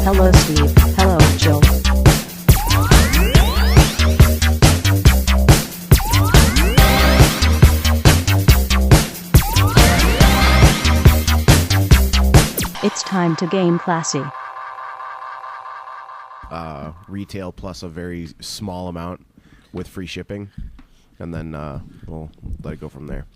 Hello Steve. Hello Jill. It's time to game classy. Retail plus a very small amount with free shipping, and then we'll let it go from there.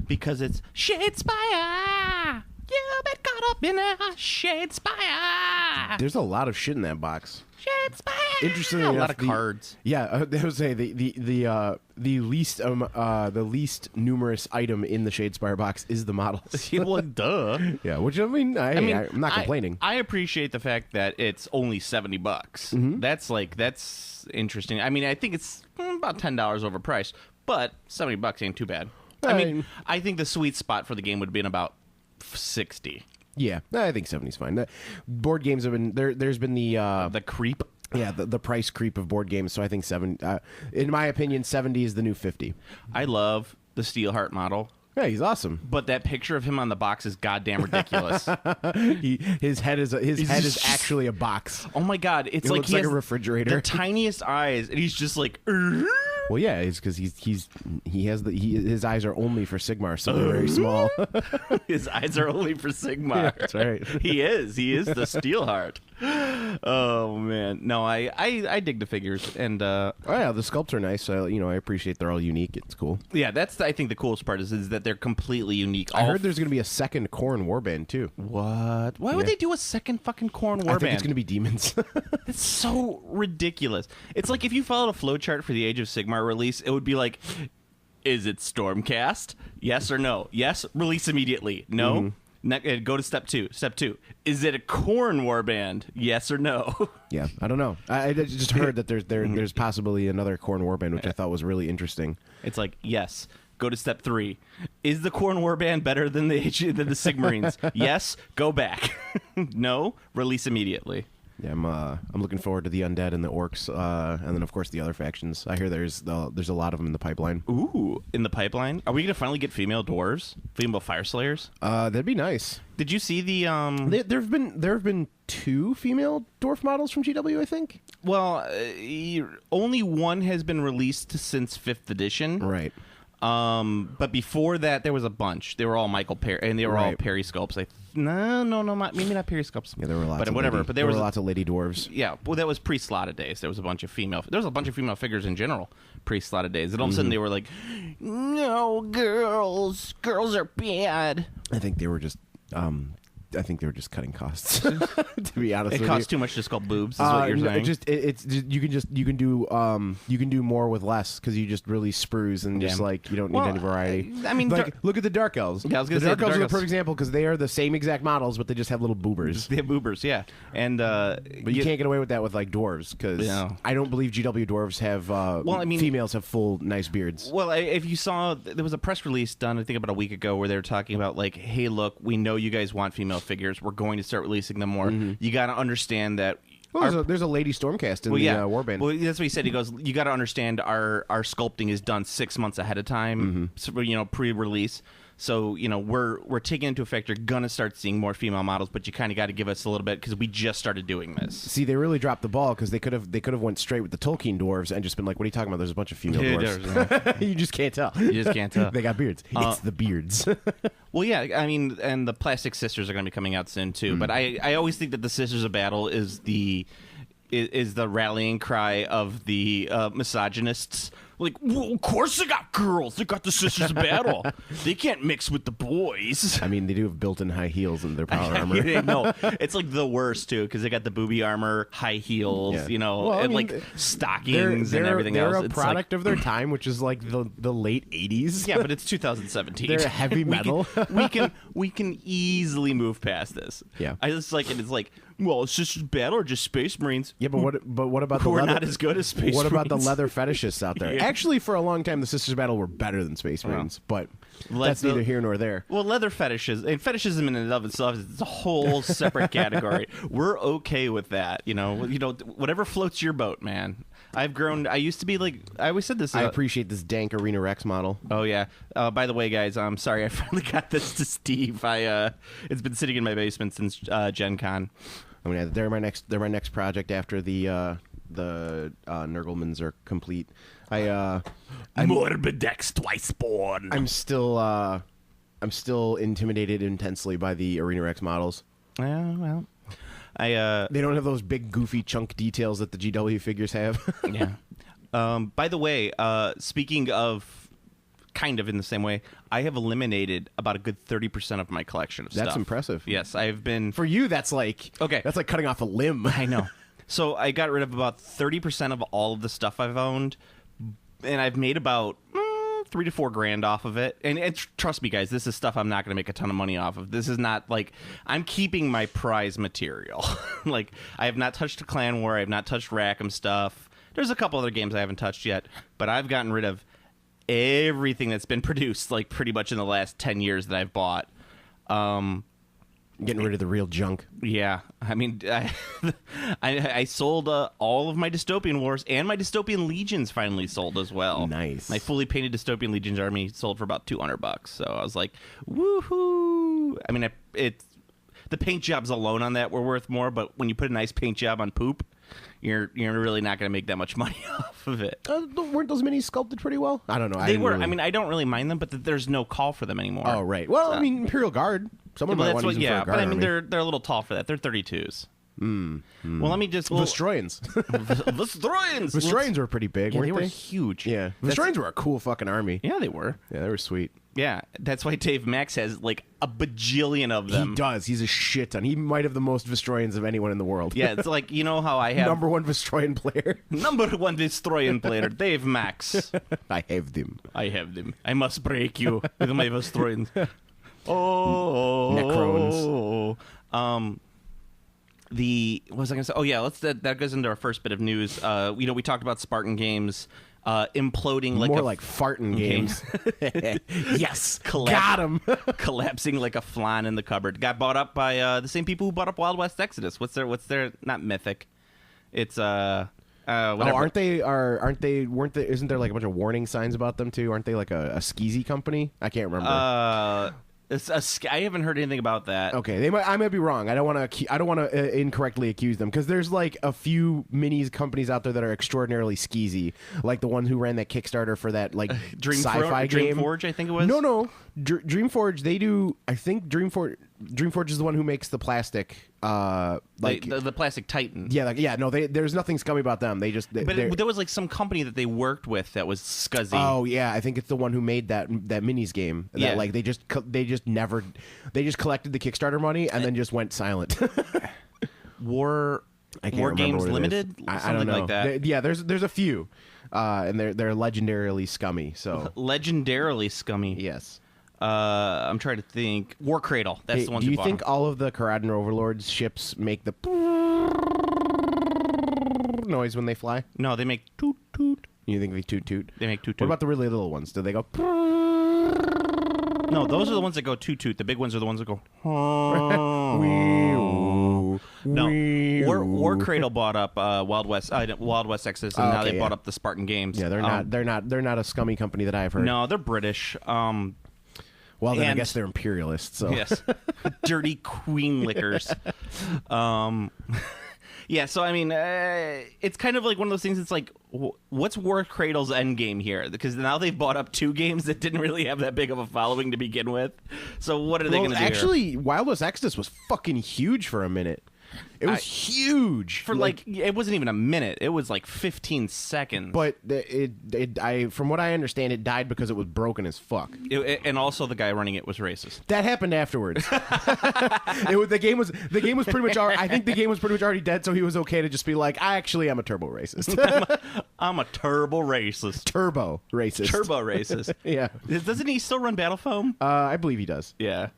Because it's Shadespire. You've been caught up in a Shadespire. There's a lot of shit in that box. Shadespire. Interestingly a enough, lot of cards. Yeah, I would say the least numerous item in the Shadespire box is the models. Well, duh. Yeah, which I'm not complaining. I appreciate the fact that it's only $70. Mm-hmm. That's interesting. I mean, I think it's about $10 overpriced, but $70 ain't too bad. I mean, I think the sweet spot for the game would have been about 60. Yeah, I think 70 is fine. Board games have been there. There's been The creep. Yeah, the price creep of board games. So I think 70. In my opinion, 70 is the new 50. I love the Steelheart model. Yeah, he's awesome. But that picture of him on the box is goddamn ridiculous. His head is actually a box. Oh my god! It's It like looks he like has a refrigerator. the tiniest eyes, and he's just like. Well, yeah, it's because his eyes are only for Sigmar, so they're very small. His eyes are only for Sigmar. Yeah, that's right. He is the Steelheart. Oh man, no, I dig the figures, and oh yeah, the sculpts are nice. I appreciate they're all unique. It's cool. yeah, that's I think the coolest part is that they're completely unique. I heard there's going to be a second Khorne warband too. What? Why would they do a second fucking Khorne warband? I think it's going to be demons. It's so ridiculous. It's like if you followed a flowchart for the Age of Sigmar release, it would be like, is it Stormcast? Yes or no? Yes, release immediately. No? Go to step two. Step two. Is it a Khorne warband? Yes or no? Yeah, I don't know. I just heard that there's possibly another Khorne warband, which I thought was really interesting. It's like, yes. Go to step 3. Is the Khorne warband better than the Sigmarines? Yes. Go back. No. Release immediately. Yeah, I'm looking forward to the undead and the orcs, and then of course the other factions. I hear there's a lot of them in the pipeline. Ooh, in the pipeline? Are we gonna finally get female dwarves? Female fire slayers? That'd be nice. Did you see the There have been 2 female dwarf models from GW, I think. Well, only one has been released since 5th edition. Right. But before that, there was a bunch. They were all Michael Perry, and they were all Perry sculpts. No, maybe not Perry sculpts. Yeah, there were lots. But of whatever. Lady, but there were lots of lady dwarves. Yeah, well, that was pre-slotted days. There was a bunch of female. There was a bunch of female figures in general pre-slotted days. And all of a sudden, they were like, "No, girls are bad." I think they were just. Cutting costs. To be honest, it with costs you. too much to sculpt boobs. Is what you're saying? You can do more with less because you just really sprues and just like you don't need any variety. I mean, like look at the Dark Elves. Yeah, I was gonna the say Dark the Elves Dark are the Elves. perfect example because they are the same exact models, but they just have little boobers. They have boobers, yeah. And but you can't get away with that with like dwarves because I don't believe GW dwarves have. Females have full nice beards. Well, if you saw, there was a press release done I think about a week ago where they were talking about like, hey, look, we know you guys want female figures. We're going to start releasing them more. You got to understand that. Well, there's a lady Stormcast in the warband. Well, that's what he said. He goes, you got to understand our sculpting is done 6 months ahead of time, so, pre-release. So, we're taking into effect you're going to start seeing more female models, but you kind of got to give us a little bit because we just started doing this. See, they really dropped the ball because they could have went straight with the Tolkien dwarves and just been like, what are you talking about? There's a bunch of female dwarves. You just can't tell. You just can't tell. They got beards. It's the beards. Well, yeah, I mean, and the Plastic Sisters are going to be coming out soon, too. But I always think that the Sisters of Battle is the rallying cry of the misogynists. Like, well, of course they got girls. They got the Sisters of Battle. They can't mix with the boys. I mean, they do have built-in high heels in their power armor. No, it's like the worst, too, because they got the booby armor, high heels, and like stockings and everything else. They're a product of their time, which is like the late 80s. Yeah, but it's 2017. They're heavy metal. we can easily move past this. Yeah. I just like it. It's like, well, it's just Battle or just Space Marines. Yeah, but what about the who are leather? Not as good as Space What Marines? about the leather fetishists out there? Yeah. Actually, for a long time, the Sisters of Battle were better than Space Marines, but that's neither here nor there. Well, leather fetishes and fetishism in and of itself is a whole separate category. We're okay with that, whatever floats your boat, man. I've grown. I used to be like I always said this. I appreciate this dank Arena Rex model. Oh yeah. By the way, guys, I'm sorry. I finally got this to Steve. It's been sitting in my basement since Gen Con. I mean, they're my next project after the Nurglemans are complete. Morbidex twice born. I'm still intimidated intensely by the Arena Rex models. Yeah, well, they don't have those big goofy chunk details that the GW figures have. yeah. By the way, speaking of kind of in the same way, I have eliminated about a good 30% of my collection of stuff. That's impressive. Yes, I've been... For you, that's like cutting off a limb. I know. So I got rid of about 30% of all of the stuff I've owned, and I've made about $3,000 to $4,000 off of it. And trust me, guys, this is stuff I'm not going to make a ton of money off of. This is not like... I'm keeping my prize material. Like, I have not touched a Clan War. I have not touched Rackham stuff. There's a couple other games I haven't touched yet, but I've gotten rid of everything that's been produced, like, pretty much in the last 10 years that I've bought. Getting rid of the real junk. Yeah. I mean, I sold all of my Dystopian Wars, and my Dystopian Legions finally sold as well. Nice. My fully painted Dystopian Legions army sold for about $200. So I was like, woohoo! I mean, the paint jobs alone on that were worth more, but when you put a nice paint job on poop, you're really not going to make that much money off of it. Weren't those minis sculpted pretty well? I don't know. They were. Really... I mean, I don't really mind them, but there's no call for them anymore. Oh, right. Well, I mean, Imperial Guard. Someone might want to use them for a guard but I mean, army. they're a little tall for that. They're 32s. Well, let me just... Vestroyans. Vestroyans! Vestroyans were pretty big, Yeah, weren't they they? were huge. Yeah. Vestroyans were a cool fucking army. Yeah, they were. Yeah, they were sweet. Yeah, that's why Dave Max has like a bajillion of them. He does. He's a shit ton. He might have the most Vestroyans of anyone in the world. Yeah, it's like, you know how I have... Number one Vestroyan player. Number one Vestroyan player, Dave Max. I have them. I have them. I must break you with my Vestroyans. Oh. Necrones. What was I going to say? Oh, yeah, that goes into our first bit of news. We talked about Spartan Games imploding like more like farting games. Yes, got him. Collapsing like a flan in the cupboard. Got bought up by the same people who bought up Wild West Exodus. What's their not Mythic? It's whatever. Aren't they? Isn't there like a bunch of warning signs about them too? Aren't they like a skeezy company? I can't remember. I haven't heard anything about that. Okay, I might be wrong. I don't want to incorrectly accuse them because there's like a few minis companies out there that are extraordinarily skeezy, like the one who ran that Kickstarter for that like sci-fi game. Dreamforge, I think it was. No, Dreamforge. They do. I think Dreamforge is the one who makes the plastic. The plastic Titan. Yeah, no. There's nothing scummy about them. There was like some company that they worked with that was scuzzy. Oh yeah, I think it's the one who made that minis game. Yeah, like they just collected the Kickstarter money and then just went silent. War Games Limited, I don't know. Like that. There's a few, and they're legendarily scummy. So legendarily scummy. Yes. I'm trying to think. War Cradle. That's the one. Do you think all of the Karadan Overlord's ships make the noise when they fly? No, they make toot toot. You think they toot toot? They make toot toot. What about the really little ones? Do they go? No, those are the ones that go toot toot. The big ones are the ones that go. No, War Cradle bought up Wild West Exodus, and now they bought up the Spartan Games. Yeah, they're not a scummy company that I've heard. No, they're British. Well, then I guess they're imperialists. So yes, dirty queen lickers. Yeah, so I mean, it's kind of like one of those things. It's like, what's War Cradle's end game here? Because now they've bought up two games that didn't really have that big of a following to begin with. So what are they going to do? Actually, Wild West Exodus was fucking huge for a minute. It was huge for like it wasn't even a minute. It was like 15 seconds. But from what I understand, it died because it was broken as fuck. And also, the guy running it was racist. That happened afterwards. The game was pretty much. I think the game was pretty much already dead, so he was okay to just be like, I'm a turbo racist. I'm a turbo racist. Turbo racist. Turbo racist. Yeah. Doesn't he still run Battle Foam? I believe he does. Yeah.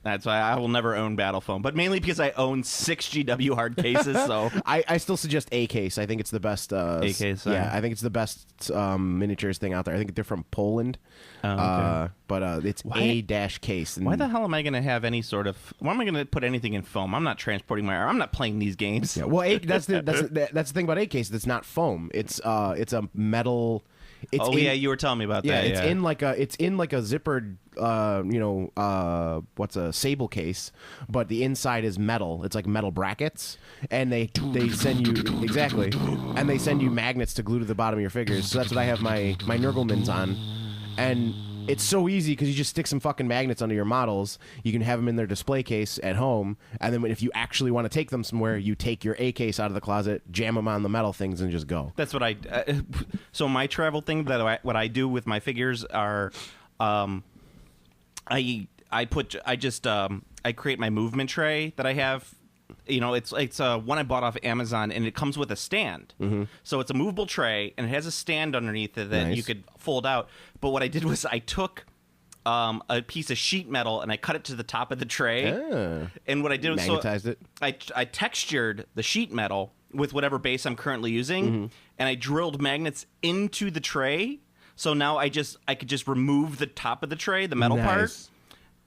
That's why I will never own Battle Foam, but mainly because I own 6 GW hard cases. So I still suggest A case. I think it's the best. A case. Yeah, I think it's the best miniatures thing out there. I think they're from Poland. Okay. But it's A-case. Why the hell am I going to have any sort of? Why am I going to put anything in foam? I'm not transporting my. I'm not playing these games. Yeah, well, that's the thing about A case. That's not foam. It's a metal. It's you were telling me about that. It's in like a zippered what's a sable case, but the inside is metal. It's like metal brackets, and they send you exactly, and they send you magnets to glue to the bottom of your figures. So that's what I have my Nurglemans on, and it's so easy because you just stick some fucking magnets under your models. You can have them in their display case at home, and then if you actually want to take them somewhere, you take your A case out of the closet, jam them on the metal things, and just go. That's what so my travel thing what I do with my figures are, I create my movement tray that I have. It's one I bought off Amazon, and it comes with a stand. Mm-hmm. So it's a movable tray, and it has a stand underneath it that you could fold out. But what I did was I took a piece of sheet metal and I cut it to the top of the tray. And what I did was magnetized it. I textured the sheet metal with whatever base I'm currently using, and I drilled magnets into the tray. So now I could just remove the top of the tray, the metal part.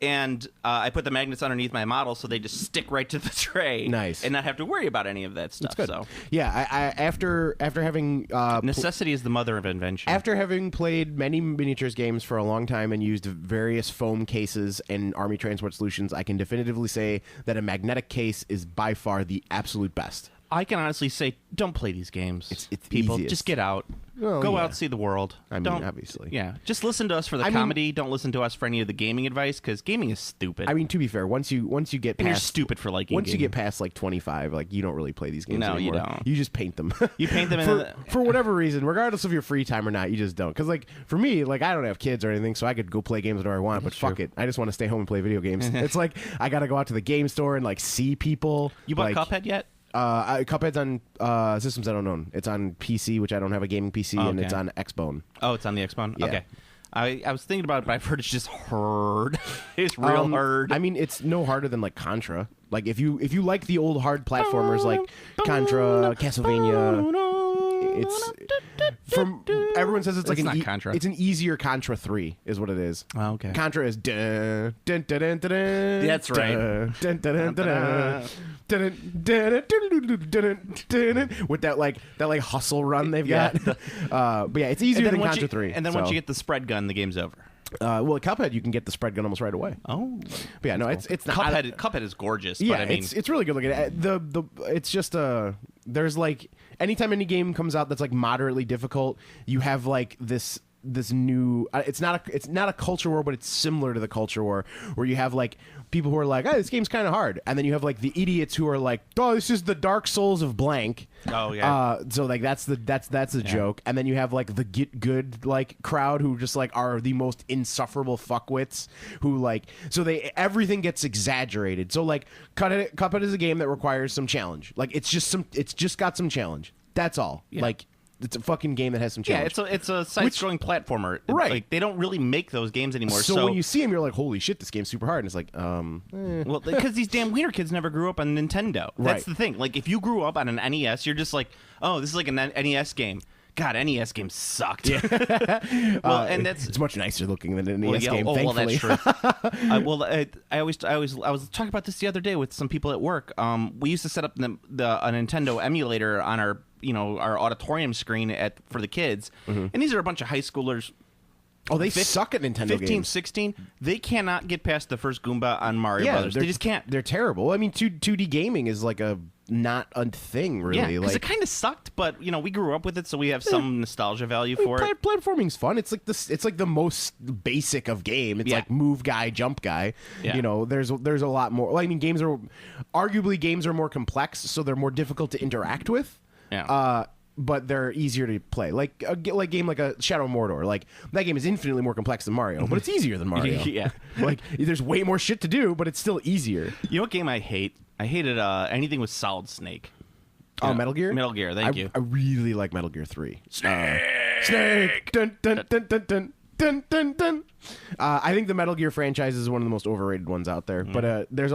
And I put the magnets underneath my model so they just stick right to the tray. Nice. And not have to worry about any of that stuff. That's good. So. Yeah, I after having... necessity is the mother of invention. After having played many miniatures games for a long time and used various foam cases and Army Transport Solutions, I can definitively say that a magnetic case is by far the absolute best. I can honestly say, don't play these games. It's people. easiest. Just get out. Well, Go out, see the world. I mean, obviously. Yeah. Just listen to us for the comedy. Don't listen to us for any of the gaming advice, because gaming is stupid. I mean, to be fair, once you get past... And you're stupid for liking Once gaming. you get past, 25, you don't really play these games No, anymore. you don't. You just paint them. You paint them for whatever reason, regardless of your free time or not, you just don't. Because, for me, I don't have kids or anything, so I could go play games whenever I want, but fuck it. I just want to stay home and play video games. It's I got to go out to the game store and, see people. You bought Cuphead yet? Cuphead's on systems I don't own. It's on PC, which I don't have a gaming PC, and it's on Xbone. Oh, it's on the Xbone? Yeah. Okay. I was thinking about it, but I've heard it's just hard. It's real hard. I mean, it's no harder than Contra. If you like the old hard platformers like Contra, Castlevania, it's from everyone says it's not Contra. It's an easier Contra 3 is what it is. Oh, okay. Contra is dun, dun, dun, dun, dun, dun, That's right. dun, dun, dun, dun, dun, with that hustle run they've got. But yeah, it's easier than Contra 3. And then once you get the spread gun, the game's over. Well, Cuphead, you can get the spread gun almost right away. Oh, but yeah, no, it's not. Cuphead is gorgeous. Yeah, but I mean, it's really good looking. It's just there's anytime any game comes out that's moderately difficult, you have this new it's not a culture war, but it's similar to the culture war, where you have people who are oh, this game's kind of hard, and then you have the idiots who are oh, this is the Dark Souls of blank. Oh yeah. So that's the joke, and then you have the get good crowd who just are the most insufferable fuckwits who so everything gets exaggerated. So Cuphead is a game that requires some challenge. It's just got some challenge. That's all. Yeah. It's a fucking game that has some challenge. Yeah, it's a side-scrolling platformer. Right. They don't really make those games anymore. So when you see them, you're holy shit, this game's super hard. And it's Well, because these damn wiener kids never grew up on Nintendo. That's the thing. If you grew up on an NES, you're just oh, this is an NES game. God, NES games sucked. Yeah. Well, and it's much nicer looking than an NES game. Thankfully. Well, that's true. I was talking about this the other day with some people at work. We used to set up a Nintendo emulator on our auditorium screen for the kids, and these are a bunch of high schoolers. Oh, they suck at Nintendo 15, games. 16, they cannot get past the first Goomba on Mario Brothers. They just can't. They're terrible. I mean, 2D gaming is not a thing, really. Yeah, because it kind of sucked, but we grew up with it, so we have some nostalgia value for it. Platforming's fun. It's the most basic of game. It's move guy, jump guy. Yeah. There's a lot more. Well, I mean, games are more complex, so they're more difficult to interact with. Yeah. But they're easier to play. A game like a Shadow of Mordor. That game is infinitely more complex than Mario, but it's easier than Mario. Yeah. There's way more shit to do, but it's still easier. You know what game I hate? I hated anything with Solid Snake. Oh, Metal Gear? Metal Gear, thank you. I really like Metal Gear 3. Snake! Dun, dun, dun, dun, dun. Dun, dun, dun. I think the Metal Gear franchise is one of the most overrated ones out there, but there's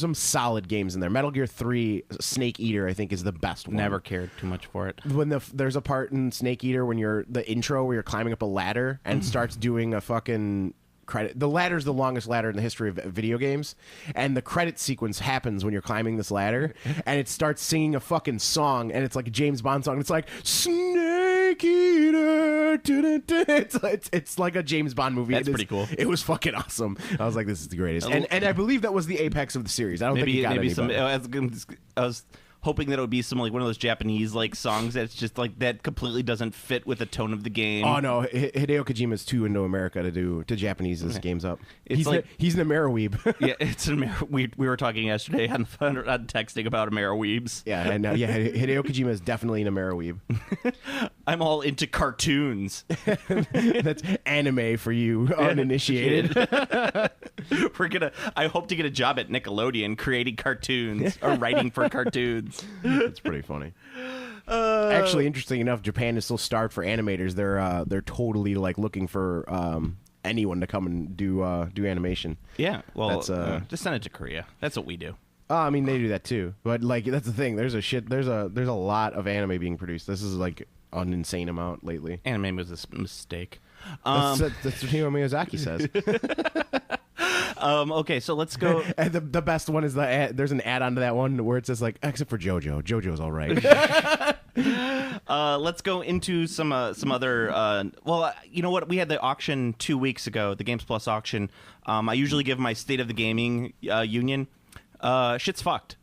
some solid games in there. Metal Gear 3 Snake Eater, I think, is the best one. Never cared too much for it. When there's a part in Snake Eater when the intro where you're climbing up a ladder and starts doing a fucking credit. The ladder's the longest ladder in the history of video games, and the credit sequence happens when you're climbing this ladder, and it starts singing a fucking song, and it's like a James Bond song. It's Snake. Snake Eater. It's like a James Bond movie. That's pretty cool. It was fucking awesome. I was like, this is the greatest. And I believe that was the apex of the series. I don't think it got any better. I was hoping that it would be some like one of those Japanese like songs that's just like that completely doesn't fit with the tone of the game. Oh no, Hideo Kojima's too into America to Japanese his games up. It's He's an Ameriweeb. Yeah, it's an we were talking yesterday on texting about Ameriweebs. Yeah, and Hideo Kojima is definitely an Ameriweeb. I'm all into cartoons. That's anime for you uninitiated. I hope to get a job at Nickelodeon creating cartoons or writing for cartoons. It's pretty funny. Actually, interesting enough, Japan is still starved for animators. They're totally like looking for anyone to come and do animation. Yeah, well, just send it to Korea. That's what we do. I mean, they do that too. But like, that's the thing. There's a lot of anime being produced. This is like an insane amount lately. Anime was a mistake. That's what Hiro Miyazaki says. Okay, so let's go. And the best one is there's an add-on to that one where it says like, except for JoJo. JoJo's all right. Let's go into some other. Well, you know what? We had the auction 2 weeks ago, the Games Plus auction. I usually give my State of the Gaming union. Shit's fucked.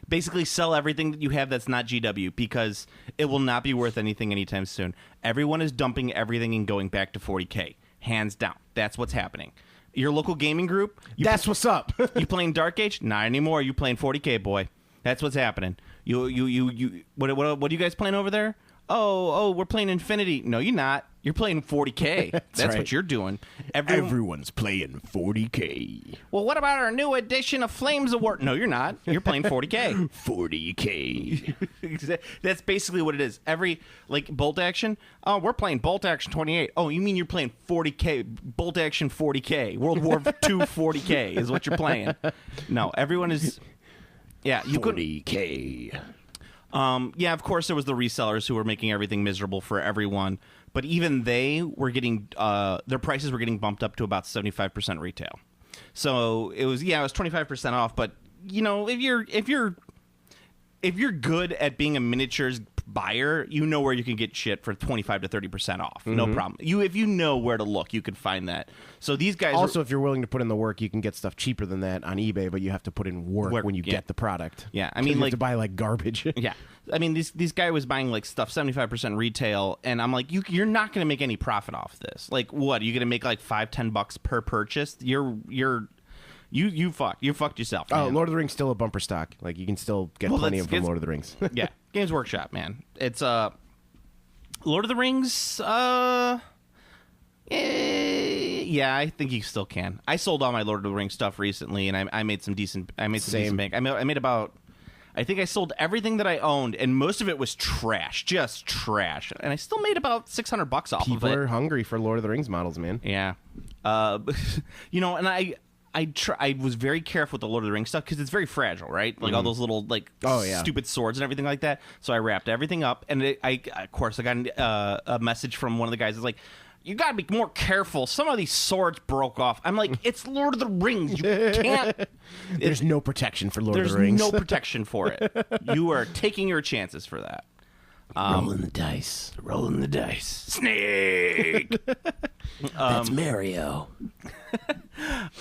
Basically, sell everything that you have that's not GW because it will not be worth anything anytime soon. Everyone is dumping everything and going back to 40K. Hands down. That's what's happening. Your local gaming group. That's what's up. You playing Dark Age? Not anymore. You playing 40K, boy. That's what's happening. You. What are you guys playing over there? Oh, we're playing Infinity. No, you're not. You're playing 40K. That's right. what you're doing. Everyone's playing 40K. Well, what about our new edition of Flames of War? No, you're not. You're playing 40K. 40K. That's basically what it is. Every, like, Bolt Action. Oh, we're playing Bolt Action 28. Oh, you mean you're playing 40K? Bolt Action 40K. World War II 40K is what you're playing. No, everyone is... Yeah, you 40K. Yeah, of course, there was the resellers who were making everything miserable for everyone, but even they were getting their prices were getting bumped up to about 75% retail. So it was 25% off. But you know, if you're good at being a miniatures buyer, you know where you can get shit for 25 to 30% off. Mm-hmm. No problem. If you know where to look, you can find that. So these guys also, if you're willing to put in the work, you can get stuff cheaper than that on eBay, but you have to put in work when you get the product. Yeah, I mean, you have to buy like garbage. Yeah, I mean, this guy was buying like stuff 75% retail, and I'm like, you're not going to make any profit off this. Like, what? Are you going to make like $5-10 per purchase? You fucked yourself, man. Oh, Lord of the Rings still a bumper stock. Like you can still get plenty of from Lord of the Rings. Yeah, Games Workshop, man. It's Lord of the Rings. Yeah, I think you still can. I sold all my Lord of the Rings stuff recently, and I made some decent. Decent bank. I made about. I think I sold everything that I owned, and most of it was trash, just trash. And I still made about $600 off of it. People are hungry for Lord of the Rings models, man. Yeah, you know, and I was very careful with the Lord of the Rings stuff because it's very fragile, right? Like all those little stupid swords and everything like that. So I wrapped everything up, and I got a message from one of the guys that's like, "You got to be more careful. Some of these swords broke off." I'm like, "It's Lord of the Rings. You can't." There's no protection for Lord of the Rings. There's no protection for it. You are taking your chances for that. Rolling the dice. Rolling the dice. Snake. That's Mario.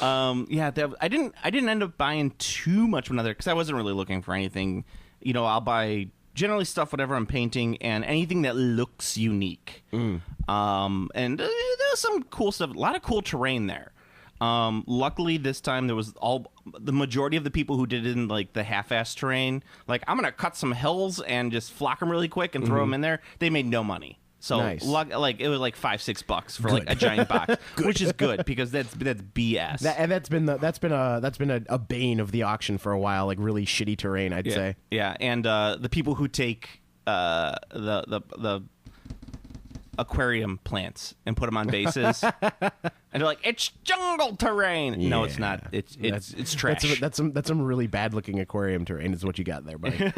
Yeah, I didn't end up buying too much of another because I wasn't really looking for anything. You know, I'll buy generally stuff whatever I'm painting and anything that looks unique. And there's some cool stuff. A lot of cool terrain there. Luckily this time there was the majority of the people who did it in like the half-ass terrain. Like, I'm gonna cut some hills and just flock them really quick and throw them in there. They made no money. So nice. Like it was like $5-6 for like a giant box, which is good because that's BS. That's been a bane of the auction for a while. Like really shitty terrain, I'd say. Yeah, and the people who take the aquarium plants and put them on bases And they're like, it's jungle terrain. No, it's not. It's trash. That's some really bad looking aquarium terrain. Is what you got there, buddy.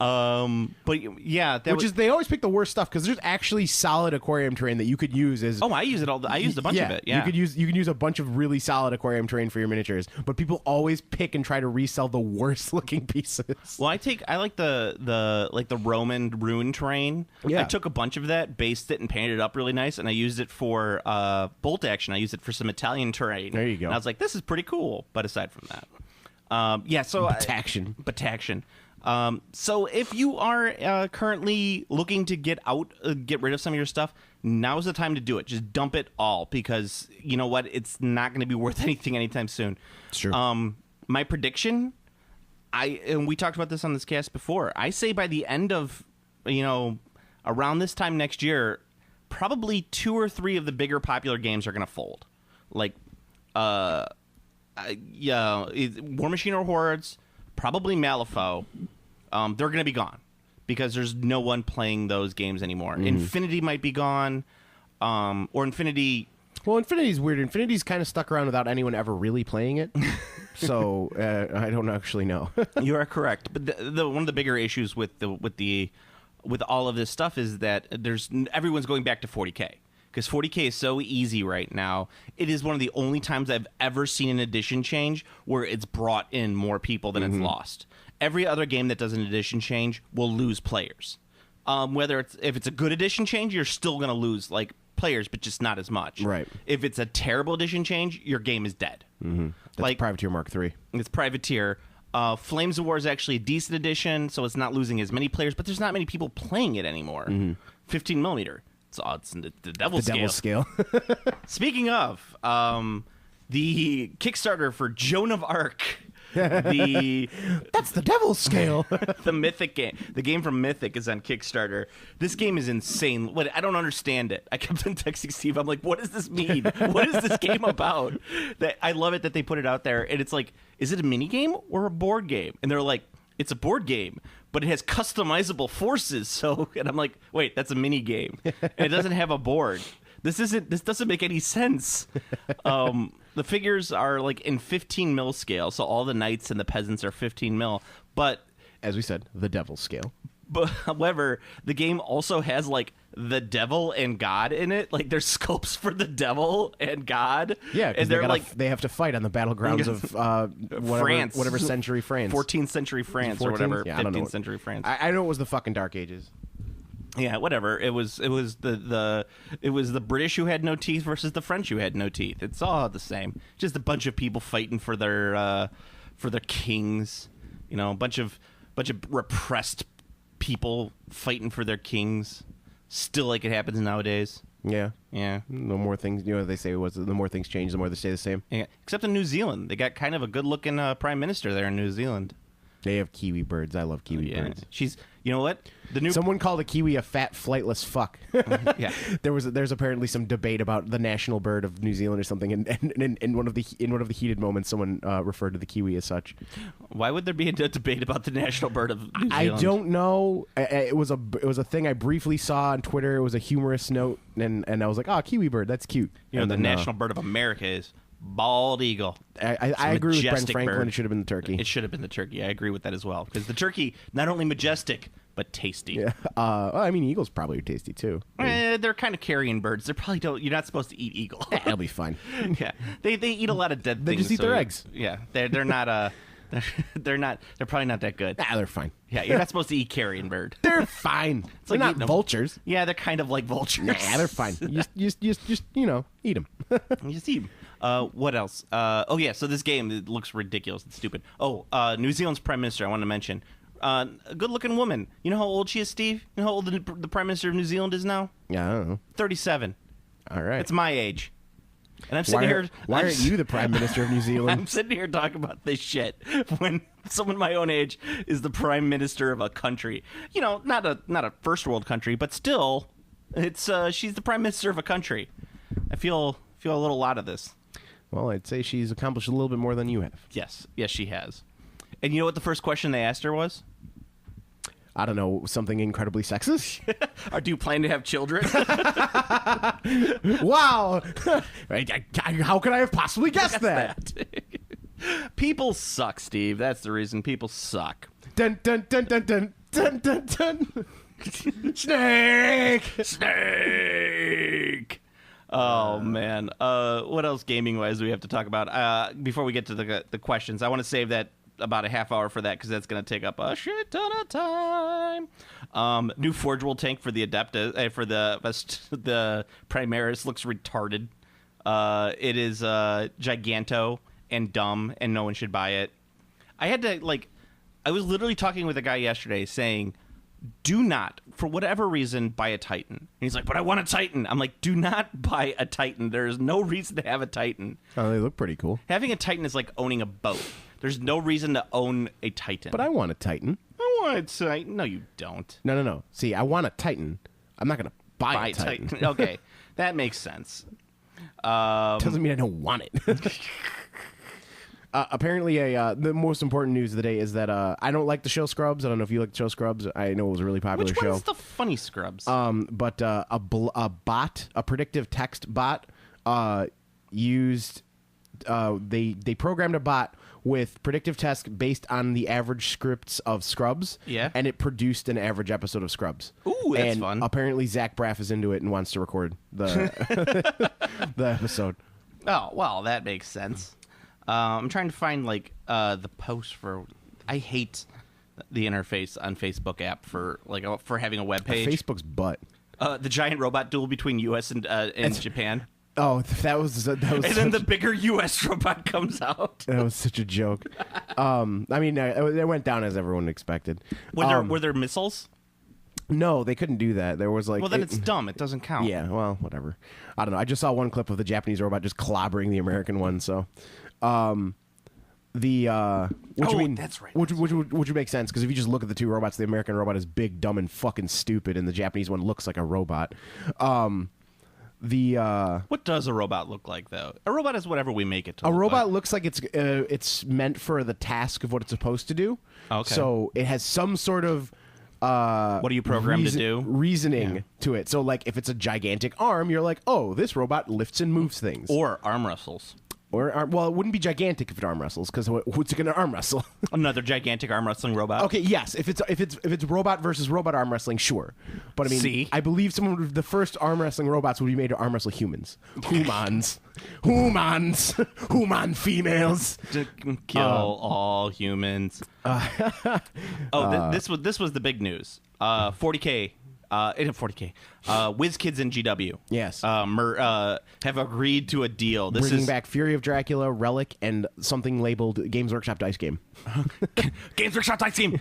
But yeah, they always pick the worst stuff because there's actually solid aquarium terrain that you could use as. Oh, I use it I used a bunch of it. Yeah, you can use a bunch of really solid aquarium terrain for your miniatures, but people always pick and try to resell the worst looking pieces. Well, I like the Roman ruin terrain. Yeah. I took a bunch of that, based it, and painted it up really nice, and I used it for bolt action. I used it for some Italian terrain. There you go. And I was like, this is pretty cool. But aside from that, so Bataction. So if you are currently looking to get rid of some of your stuff, now's the time to do it. Just dump it all, because you know what? It's not going to be worth anything anytime soon. It's true. My prediction, and we talked about this on this cast before, I say by the end of, around this time next year, probably 2 or 3 of the bigger popular games are going to fold. Like, War Machine or Hordes, probably Malifaux. They're going to be gone because there's no one playing those games anymore. Mm-hmm. Infinity might be gone, or Infinity. Well, Infinity's weird. Infinity's kind of stuck around without anyone ever really playing it. So I don't actually know. You are correct, but one of the bigger issues with all of this stuff is that everyone's going back to 40K, because 40K is so easy right now. It is one of the only times I've ever seen an edition change where it's brought in more people than it's lost. Every other game that does an edition change will lose players. If it's a good edition change, you're still going to lose players, but just not as much. Right. If it's a terrible edition change, your game is dead. Mm-hmm. That's Privateer Mark III. It's Privateer. Flames of War is actually a decent edition, so it's not losing as many players, but there's not many people playing it anymore. 15 millimeter. It's the devil's scale. Speaking of, the Kickstarter for Joan of Arc. That's the devil's scale. The Mythic game. The game from Mythic is on Kickstarter. This game is insane. I don't understand it. I kept on texting Steve. I'm like, what does this mean? What is this game about? I love it that they put it out there. And it's like, is it a mini game or a board game? And they're like, it's a board game, but it has customizable forces. And I'm like, wait, that's a mini game. And it doesn't have a board. This doesn't make any sense. The figures are in 15 mil scale, so all the knights and the peasants are 15 mil. But as we said, the devil's scale. But however, the game also has the devil and God in it. There's sculpts for the devil and God. Yeah, because they have to fight on the battlegrounds of France, whatever century France, 14th century France, 14th? or whatever, Yeah, 15th century France. I know it was the fucking Dark Ages. Yeah, whatever. It was the British who had no teeth versus the French who had no teeth. It's all the same. Just a bunch of people fighting for their kings. A bunch of repressed people fighting for their kings. Still, like it happens nowadays. Yeah. Yeah. No more things. They say the more things change, the more they stay the same. Yeah. Except in New Zealand, they got kind of a good-looking prime minister there in New Zealand. They have kiwi birds. I love kiwi birds. She's. You know what? Someone called a kiwi a fat, flightless fuck. Yeah. There's apparently some debate about the national bird of New Zealand or something, and in one of the heated moments, someone referred to the kiwi as such. Why would there be a debate about the national bird of New Zealand? I don't know. It was a thing I briefly saw on Twitter. It was a humorous note, and I was like, "Oh, kiwi bird, that's cute." The national bird of America is bald eagle. I agree with Brent Franklin. Bird. It should have been the turkey. It should have been the turkey. I agree with that as well, because the turkey not only majestic but tasty. Yeah. I mean, eagles probably are tasty too. They're kind of carrion birds. They probably don't. You're not supposed to eat eagle. They'll be fine. Yeah, they eat a lot of dead things. They just eat their eggs. Yeah, they're not. They're probably not that good. They're fine. Yeah, you're not supposed to eat carrion bird. They're fine. They're not vultures. Yeah, they're kind of like vultures. Nah, they're fine. You just eat them. You just eat them. What else? So this game, it looks ridiculous. It's stupid. New Zealand's prime minister, I want to mention. A good-looking woman. You know how old she is, Steve? You know how old the prime minister of New Zealand is now? Yeah, I don't know. 37. All right. It's my age. And I'm sitting here. Why aren't you the prime minister of New Zealand? I'm sitting here talking about this shit when someone my own age is the prime minister of a country. Not a first world country, but still, it's she's the prime minister of a country. I feel a little out of this. Well, I'd say she's accomplished a little bit more than you have. Yes, she has. And you know what the first question they asked her was? I don't know, something incredibly sexist. Or do you plan to have children? Wow. How could I have possibly guessed that? People suck, Steve. That's the reason people suck. Dun, dun, dun, dun, dun, dun, dun, dun. Snake! Snake! Oh, man. What else gaming-wise do we have to talk about? Before we get to the questions, I want to save that about a half hour for that because that's going to take up a shit ton of time. New forgeable tank for the Adeptus, for the Primaris looks retarded. It is giganto and dumb, and no one should buy it. I had to, I was literally talking with a guy yesterday saying, do not, for whatever reason, buy a Titan. And he's like, but I want a Titan. I'm like, do not buy a Titan. There's no reason to have a Titan. Oh, they look pretty cool. Having a Titan is like owning a boat. There's no reason to own a Titan. But I want a Titan. I want a Titan. No, you don't. No. See, I want a Titan. I'm not going to buy a Titan. Okay, that makes sense. Doesn't mean I don't want it. Apparently, the most important news of the day is that I don't like the show Scrubs. I don't know if you like the show Scrubs. I know it was a really popular show. Which one's the funny Scrubs? But a bot, a predictive text bot, used. They programmed a bot with predictive tests based on the average scripts of Scrubs. Yeah. And it produced an average episode of Scrubs. Ooh, that's and fun. Apparently, Zach Braff is into it and wants to record the the episode. Oh, well, that makes sense. I'm trying to find the post for. I hate the interface on Facebook app for having a web page. Facebook's butt. The giant robot duel between U.S. and Japan. Oh, that was. And then the bigger U.S. robot comes out. That was such a joke. I mean, it went down as everyone expected. Were there missiles? No, they couldn't do that. There was Well, then it's dumb. It doesn't count. Yeah, well, whatever. I don't know. I just saw one clip of the Japanese robot just clobbering the American one. So, which that's right. Which would make sense because if you just look at the two robots, the American robot is big, dumb, and fucking stupid, and the Japanese one looks like a robot. What does a robot look like, though? A robot is whatever we make it to. A look robot like. looks like it's meant for the task of what it's supposed to do. Okay. So it has some sort of what are you programmed to do? Reasoning to it. So like if it's a gigantic arm, you're like, oh, this robot lifts and moves things. Or arm wrestles. Well, it wouldn't be gigantic if it arm wrestles because what's it going to arm wrestle? Another gigantic arm wrestling robot. Okay, yes. If it's robot versus robot arm wrestling, sure. But I mean, I believe the first arm wrestling robots would be made to arm wrestle humans. Humans. Human females. To kill all humans. This was the big news. 40K. 40K. WizKids and GW. Yes. Have agreed to a deal. This Bringing is back Fury of Dracula, Relic, and something labeled Games Workshop Dice Game. Games Workshop Dice Game.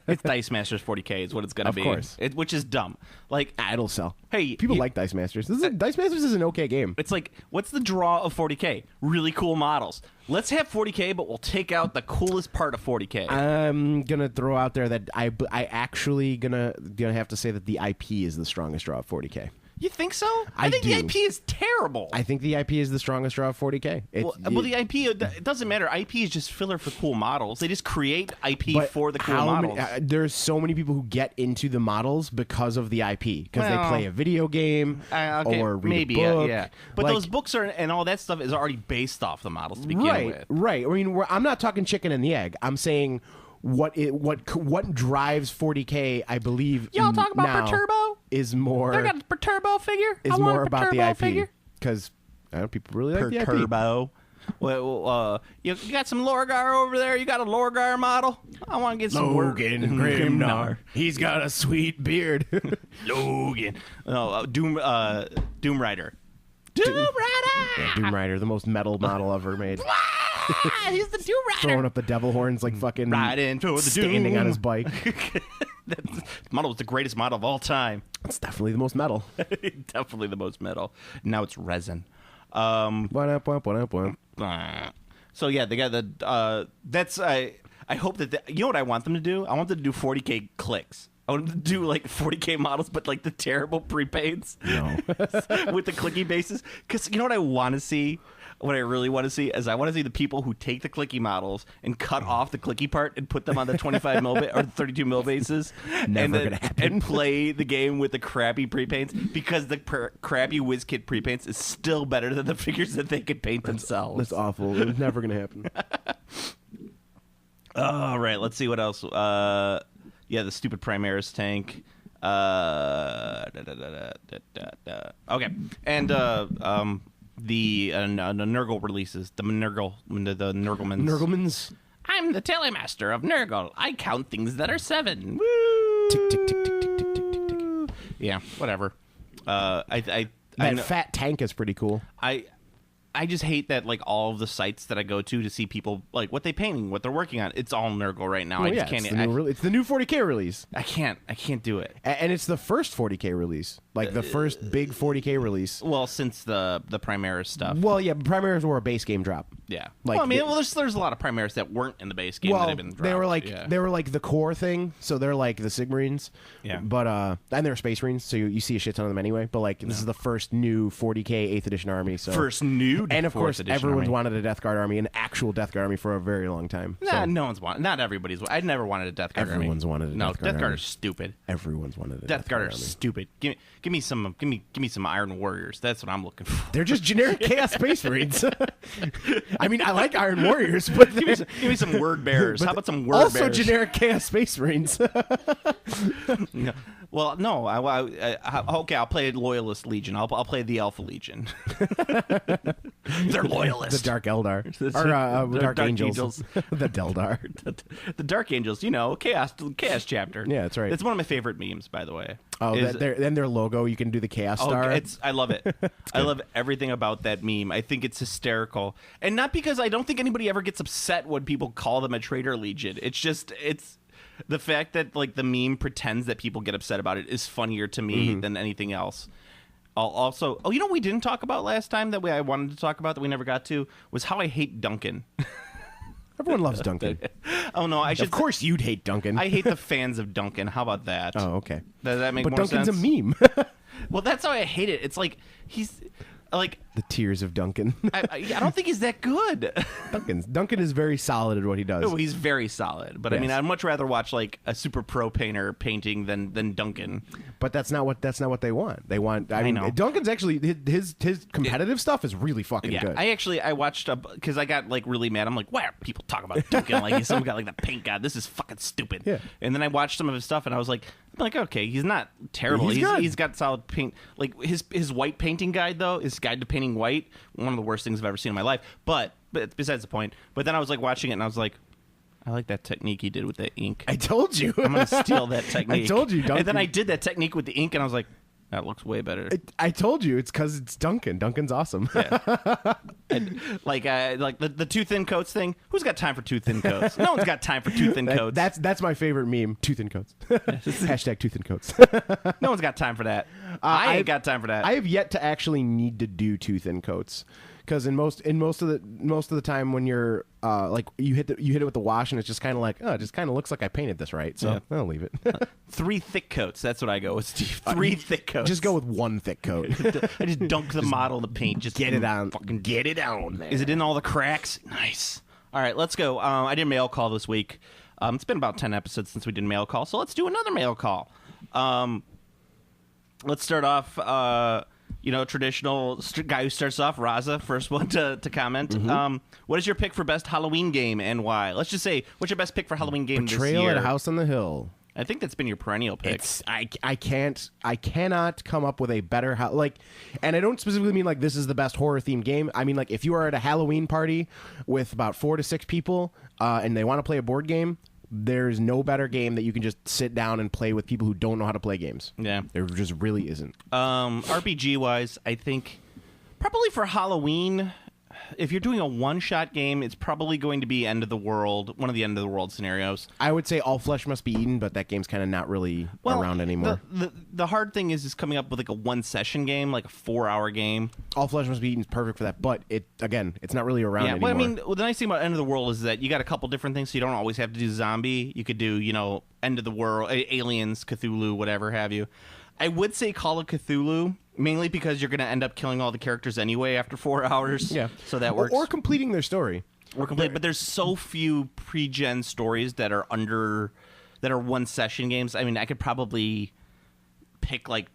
It's Dice Masters 40K is what it's going to be. Of course. Which is dumb. It'll sell. Hey, people like Dice Masters. Dice Masters is an okay game. It's like, what's the draw of 40K? Really cool models. Let's have 40K, but we'll take out the coolest part of 40K. I'm gonna throw out there that I actually gonna have to say that the IP is the strongest draw of 40K. You think so? I think do. the IP is terrible. I think the IP is the strongest draw of 40K. The IP, it doesn't matter. IP is just filler for cool models. They just create IP for the cool models. There's so many people who get into the models because of the IP. Because they play a video game or read a book. Yeah. But those books and all that stuff is already based off the models to begin with. Right. I mean, I'm not talking chicken and the egg. I'm saying what drives 40K, I believe. Y'all talk about Perturbo? Is more. They got a Perturbo figure. Is more about the IP because people really like the IP. Perturbo. Well, you got some Lorgar over there. You got a Lorgar model. I want to get some Logan Grimnar. He's got a sweet beard. Logan. No, Doom Rider. Doom Rider. Yeah, Doom Rider, the most metal model ever made. He's the Doom Rider. Throwing up the devil horns like fucking riding through the standing doom. on his bike. That model was the greatest model of all time. It's definitely the most metal. Definitely the most metal. Now it's resin. What up? So yeah, they got the. I hope that you know what I want them to do. I want them to do 40K clicks. I wanted to do like 40K models, but like the terrible prepaints No. with the clicky bases. Because you know what I want to see? What I really want to see is I want to see the people who take the clicky models and cut off the clicky part and put them on the 25 mil or 32 mil bases, Never gonna happen. and play the game with the crappy prepaints, because the crappy WizKit prepaints is still better than the figures that they could paint themselves. That's awful. It was never going to happen. All right, let's see what else. Yeah, the stupid Primaris tank. Okay, and the Nurgle releases, the Nurglemans. Nurglemans. I'm the Telemaster of Nurgle. I count things that are 7. Woo! Tick, tick, tick, tick, tick, tick, tick, tick, tick. Yeah, whatever. I That know- fat tank is pretty cool. I just hate that, like, all of the sites that I go to see people, like, what they painting, what they're working on. It's all Nurgle right now. Well, I yeah, just can't. it's the new 40K release. I can't do it. And it's the first 40K release. Like, the first big 40K release. Well, since the Primaris stuff. Well, yeah, Primaris were a base game drop. Yeah. Like well, I mean, the- there's a lot of Primaris that weren't in the base game that Well, have been dropped. they were like the core thing, so they're like the Sigmarines. Yeah. But and they're Space Marines, so you see a shit ton of them anyway. But like this is the first new 40K 8th edition army. So first new, and of course 4th edition everyone's army. wanted a Death Guard army, an actual Death Guard army for a very long time. Nah, So no one's wanted. Not everybody's. I never wanted a Death Guard army. Everyone's wanted a no, Death Guard Death Guard army. are stupid. everyone's wanted a Death Guard are army. stupid. Give me some Iron Warriors. That's what I'm looking for. They're just generic Chaos Space Marines. I mean, I like Iron Warriors, but give me some word bearers. How about some word also bearers? generic Chaos Space Marines. No. Well, no. Okay, I'll play Loyalist Legion. I'll play the Alpha Legion. They're loyalists. The Dark Eldar. Or They're Dark Dark Angels. the Deldar. The Dark Angels, Chaos chapter. Yeah, that's right. It's one of my favorite memes, by the way. Oh, Is- then their logo, you can do the Chaos Star. I love it. I love everything about that meme. I think it's hysterical. And not because I don't think anybody ever gets upset when people call them a traitor legion. It's the fact that like the meme pretends that people get upset about it is funnier to me than anything else. Also, you know what we didn't talk about last time that I wanted to talk about that we never got to was how I hate Duncan. Everyone loves Duncan. Oh no, I should. Of course you'd hate Duncan. I hate the fans of Duncan. How about that? Oh, okay. Does that make But more Duncan's sense? a meme. Well, that's how I hate it. It's like he's like The tears of Duncan. I don't think he's that good. Duncan is very solid at what he does. No, he's very solid. But I mean, Yes. I'd much rather watch like a super pro painter painting than Duncan. But that's not what they want. They want. I mean, know. Duncan's actually his competitive stuff is really fucking Yeah, good. I watched because I got like really mad. I'm like, why are people talking about Duncan like someone got like the paint god? This is fucking stupid. Yeah. And then I watched some of his stuff and I was like, okay, he's not terrible. He's good. He's got solid paint. Like his white painting guide though, his guide to painting white, one of the worst things I've ever seen in my life. But besides the point. But then I was like watching it and I was like, I like that technique he did with the ink. I told you. I'm gonna steal that technique. I told you, Duncan. And then I did that technique with the ink, and I was like, that looks way better. I told you. It's because it's Duncan. Duncan's awesome. And, like the two thin coats thing. Who's got time for two thin coats? No one's got time for two thin coats. That's my favorite meme. Tooth and coats. Hashtag tooth and coats. No one's got time for that. I ain't got time for that. I have yet to actually need to do tooth and coats because in most of the time when you're like you hit it with the wash and it's just kind of like it just kind of looks like I painted this right, so Yeah. I'll leave it. 3 thick coats. That's what I go with, Steve. 3 thick coats. Just go with one thick coat. I just dunk the model in the paint. Just Get it on. Fucking Get it on. Man. Is it in all the cracks? Nice. All right, let's go. I did mail call this week. It's been about 10 episodes since we did mail call, so let's do another mail call. Let's start off, traditional guy who starts off, Raza, first one to comment. Mm-hmm. What is your pick for best Halloween game and why? Let's just say, what's your best pick for Halloween game Betrayal this year? at a House on the Hill. I think that's been your perennial pick. I cannot come up with a better and I don't specifically mean like this is the best horror themed game. I mean like if you are at a Halloween party with about 4 to 6 people and they want to play a board game, there's no better game that you can just sit down and play with people who don't know how to play games. Yeah. There just really isn't. RPG wise, I think probably for Halloween, if you're doing a one-shot game, it's probably going to be End of the World, one of the End of the World scenarios. I would say All Flesh Must Be Eaten, but that game's kind of not really around anymore. The hard thing is coming up with like a one-session game, like a 4-hour game. All Flesh Must Be Eaten is perfect for that, but it's not really around anymore. Well, I mean, the nice thing about End of the World is that you got a couple different things, so you don't always have to do zombie. You could do, End of the World, aliens, Cthulhu, whatever have you. I would say Call of Cthulhu, mainly because you're going to end up killing all the characters anyway after 4 hours. Yeah. So that works. Or completing their story. But there's so few pre-gen stories that are one session games. I mean, I could probably pick like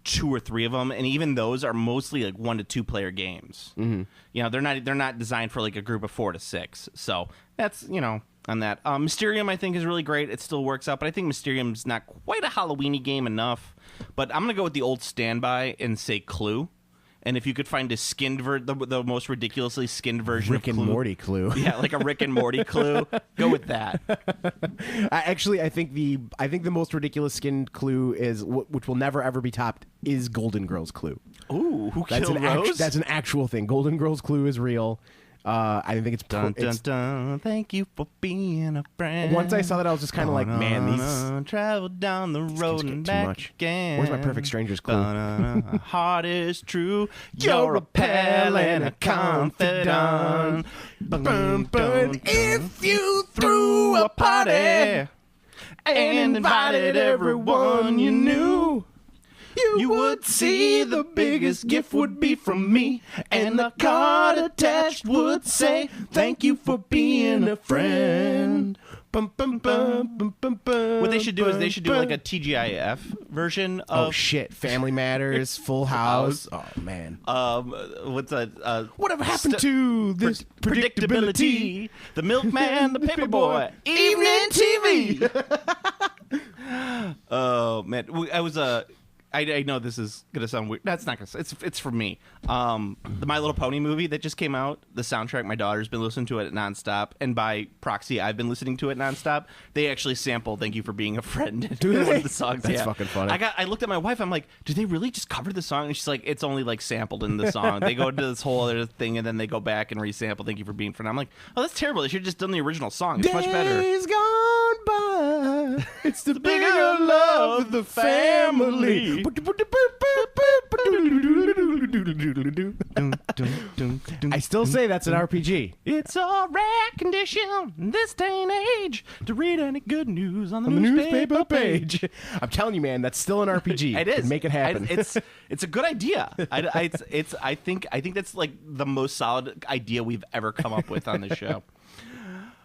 2 or 3 of them, and even those are mostly like 1 to 2 player games. Mm-hmm. They're not designed for like a group of 4 to 6. So that's on that. Mysterium I think is really great. It still works out, but I think Mysterium's not quite a Halloween-y game enough. But I'm gonna go with the old standby and say Clue. And if you could find a skinned the most ridiculously skinned version Rick of Clue, and Morty Clue. yeah, like a Rick and Morty Clue, go with that. I think the most ridiculous skinned Clue is which will never ever be topped is Golden Girls Clue. Ooh, who killed Rose? That's an actual thing. Golden Girls Clue is real. I think it's dun, dun, dun. Thank you for being a friend. Once I saw that, I was just kind of like, man, these travel down the road and too back much. again. Where's my Perfect Strangers Clue? Heart is true. You're a pal and a confidant. If you threw a party and invited everyone you knew, you would see the biggest gift would be from me, and the card attached would say, thank you for being a friend. What they should do is they should do like a TGIF version of... Oh, shit. Family Matters, Full House. Oh, man. What's a... Whatever happened to this predictability? The Milkman, the Paperboy, Evening TV. Oh, man. I was I know this is gonna sound weird. That's not gonna. It's for me. The My Little Pony movie that just came out. The soundtrack. My daughter's been listening to it nonstop, and by proxy, I've been listening to it nonstop. They actually sample "Thank You for Being a Friend" in one of the songs. That's fucking funny. I looked at my wife. I'm like, did they really just cover the song? And she's like, it's only like sampled in the song. They go to this whole other thing, and then they go back and resample "Thank You for Being a Friend." I'm like, oh, that's terrible. They should have just done the original song. It's much better. Days gone by. It's the bigger love of the family. I still say that's an RPG. It's a rare condition in this day and age to read any good news on the newspaper page. I'm telling you, man, that's still an RPG. It is. Make it happen. It's a good idea. I think that's like the most solid idea we've ever come up with on this show.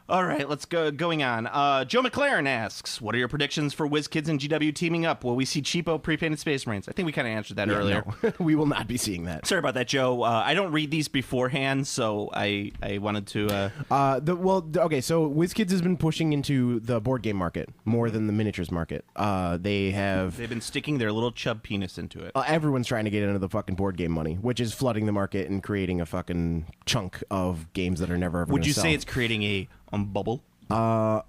All right, let's go. Going on. Joe McLaren asks, what are your predictions for WizKids and GW teaming up? Will we see cheapo pre-painted Space Marines? I think we kind of answered that earlier. No. We will not be seeing that. Sorry about that, Joe. I don't read these beforehand, so I wanted to... Okay, so WizKids has been pushing into the board game market more than the miniatures market. They've been sticking their little chub penis into it. Everyone's trying to get into the fucking board game money, which is flooding the market and creating a fucking chunk of games that are never ever Would you sell. say it's creating a bubble? I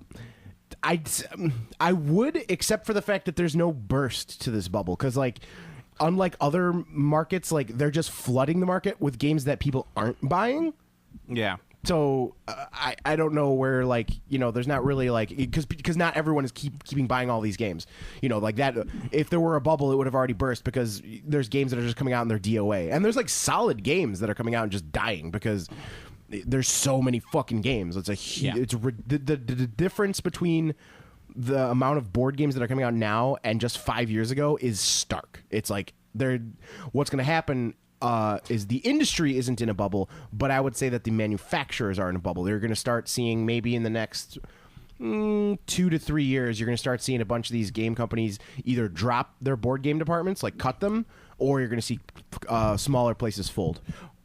would, except for the fact that there's no burst to this bubble, because like unlike other markets, like they're just flooding the market with games that people aren't buying. Yeah. So I don't know where, like, there's not really like, because not everyone is keeping buying all these games, like that. If there were a bubble, it would have already burst, because there's games that are just coming out in their DOA, and there's like solid games that are coming out and just dying because there's so many fucking games. It's the difference between the amount of board games that are coming out now and just 5 years ago is stark. It's like what's going to happen is the industry isn't in a bubble, but I would say that the manufacturers are in a bubble. They're going to start seeing maybe in the next 2 to 3 years, you're going to start seeing a bunch of these game companies either drop their board game departments, like cut them, or you're going to see smaller places fold.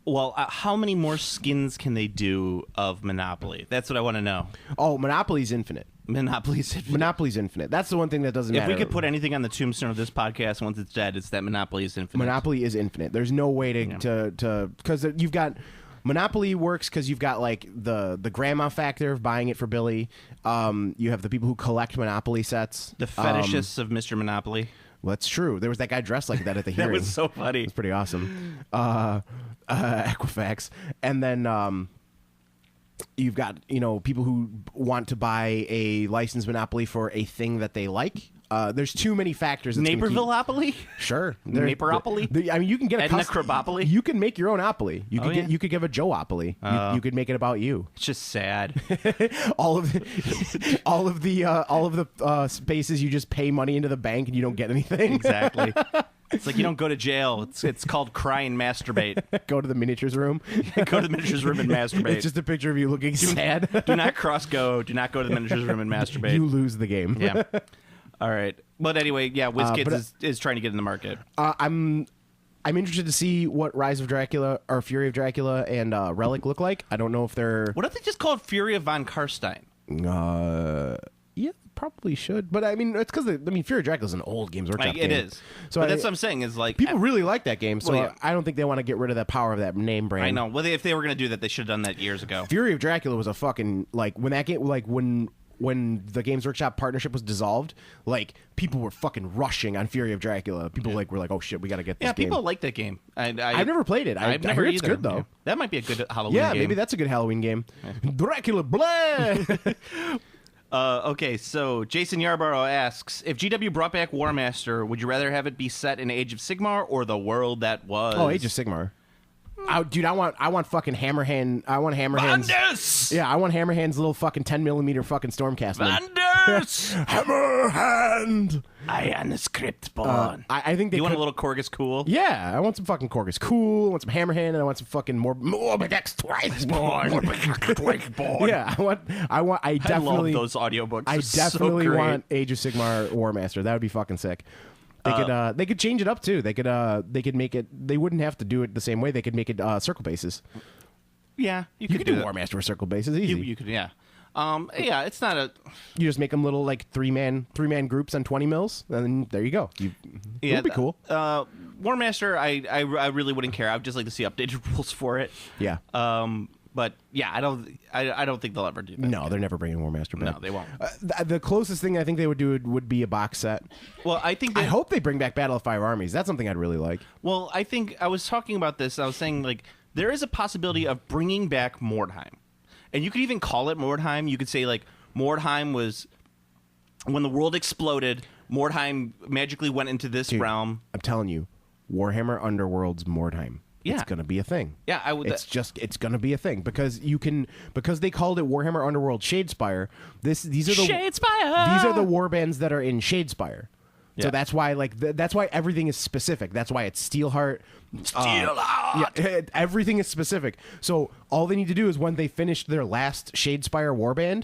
Well, how many more skins can they do of Monopoly? That's what I want to know. Oh, Monopoly's infinite. Monopoly's infinite. That's the one thing that doesn't matter. If we could put anything on the tombstone of this podcast once it's dead, it's that Monopoly is infinite. Monopoly is infinite. There's no way to because you've got Monopoly works because you've got like the grandma factor of buying it for Billy. You have the people who collect Monopoly sets. The fetishists of Mr. Monopoly. Well, that's true. There was that guy dressed like that at the That hearing. was so funny. It's pretty awesome. Equifax. And then you've got, people who want to buy a licensed monopoly for a thing that they like. There's too many factors. Napervilleopoly? Sure. Naperopoly? I mean, you can get a Edna-Crabopoly? You can make your own opoly. You could yeah? you could give a Joe-opoly. You could make it about you. It's just sad. all of the spaces you just pay money into the bank and you don't get anything. Exactly. It's like you don't go to jail. It's called cry and masturbate. Go to the miniatures room. Go to the miniatures room and masturbate. It's just a picture of you looking sad. Do not cross go. Do not go to the miniatures room and masturbate. You lose the game. Yeah. All right. But anyway, yeah, WizKids is trying to get in the market. I'm interested to see what Rise of Dracula or Fury of Dracula and Relic look like. I don't know if they're... What if they just called Fury of Von Karstein? Yeah, probably should. But I mean, it's because Fury of Dracula is an old Games Workshop game. It is. So but that's what I'm saying is like... People really like that game, so Well, yeah. I don't think they want to get rid of that power of that name brand. I know. Well, if they were going to do that, they should have done that years ago. Fury of Dracula was a fucking... Like, when that game... Like, when the Games Workshop partnership was dissolved, like, people were fucking rushing on Fury of Dracula. People were like, oh shit, we got to get this game. Yeah, people like that game. I've never played it. I've never heard either. It's good though. Yeah. That might be a good Halloween yeah, game. maybe that's a good Halloween game. Dracula blah. Okay, so Jason Yarborough asks, if GW brought back War Master, would you rather have it be set in Age of Sigmar or the world that was? Oh, Age of Sigmar. Dude, I want fucking Hammerhand. I want Hammerhand's. Vandus! Yeah, I want Hammerhand's little fucking 10mm fucking Stormcast. Vandus! Hammerhand! I am the script born. I think they You want could- a little Corgus Cool? Yeah, I want some fucking Corgus Cool. I want some Hammerhand, and I want some fucking Morbidex twice born. Twice born. Yeah, I definitely love those audiobooks. I They're so definitely great. want Age of Sigmar War Master. That would be fucking sick. They could change it up too. They could make it. They wouldn't have to do it the same way. They could make it circle bases. Yeah, You could could do that. War Master with circle bases easy. You could, yeah. Yeah, it's not a... You just make them little like three man groups on 20 mils, and then there you go. It would be cool. War Master, I really wouldn't care. I'd just like to see updated rules for it. Yeah. But yeah, I don't think they'll ever do that. No, they're never bringing War Master back. No, they won't. The closest thing I think they would do would be a box set. Well, I think I hope they bring back Battle of Five Armies. That's something I'd really like. Well, I think I was talking about this. I was saying like there is a possibility of bringing back Mordheim, and you could even call it Mordheim. You could say like Mordheim was when the world exploded. Mordheim magically went into this Dude, realm. I'm telling you, Warhammer Underworld's Mordheim. Yeah. It's gonna be a thing. Yeah, I would. It's gonna be a thing because they called it Warhammer Underworld Shadespire. These are the Shadespire! These are the warbands that are in Shadespire. So Yeah. that's why that's why everything is specific. That's why it's Steelheart. Yeah, everything is specific. So all they need to do is when they finish their last Shadespire warband,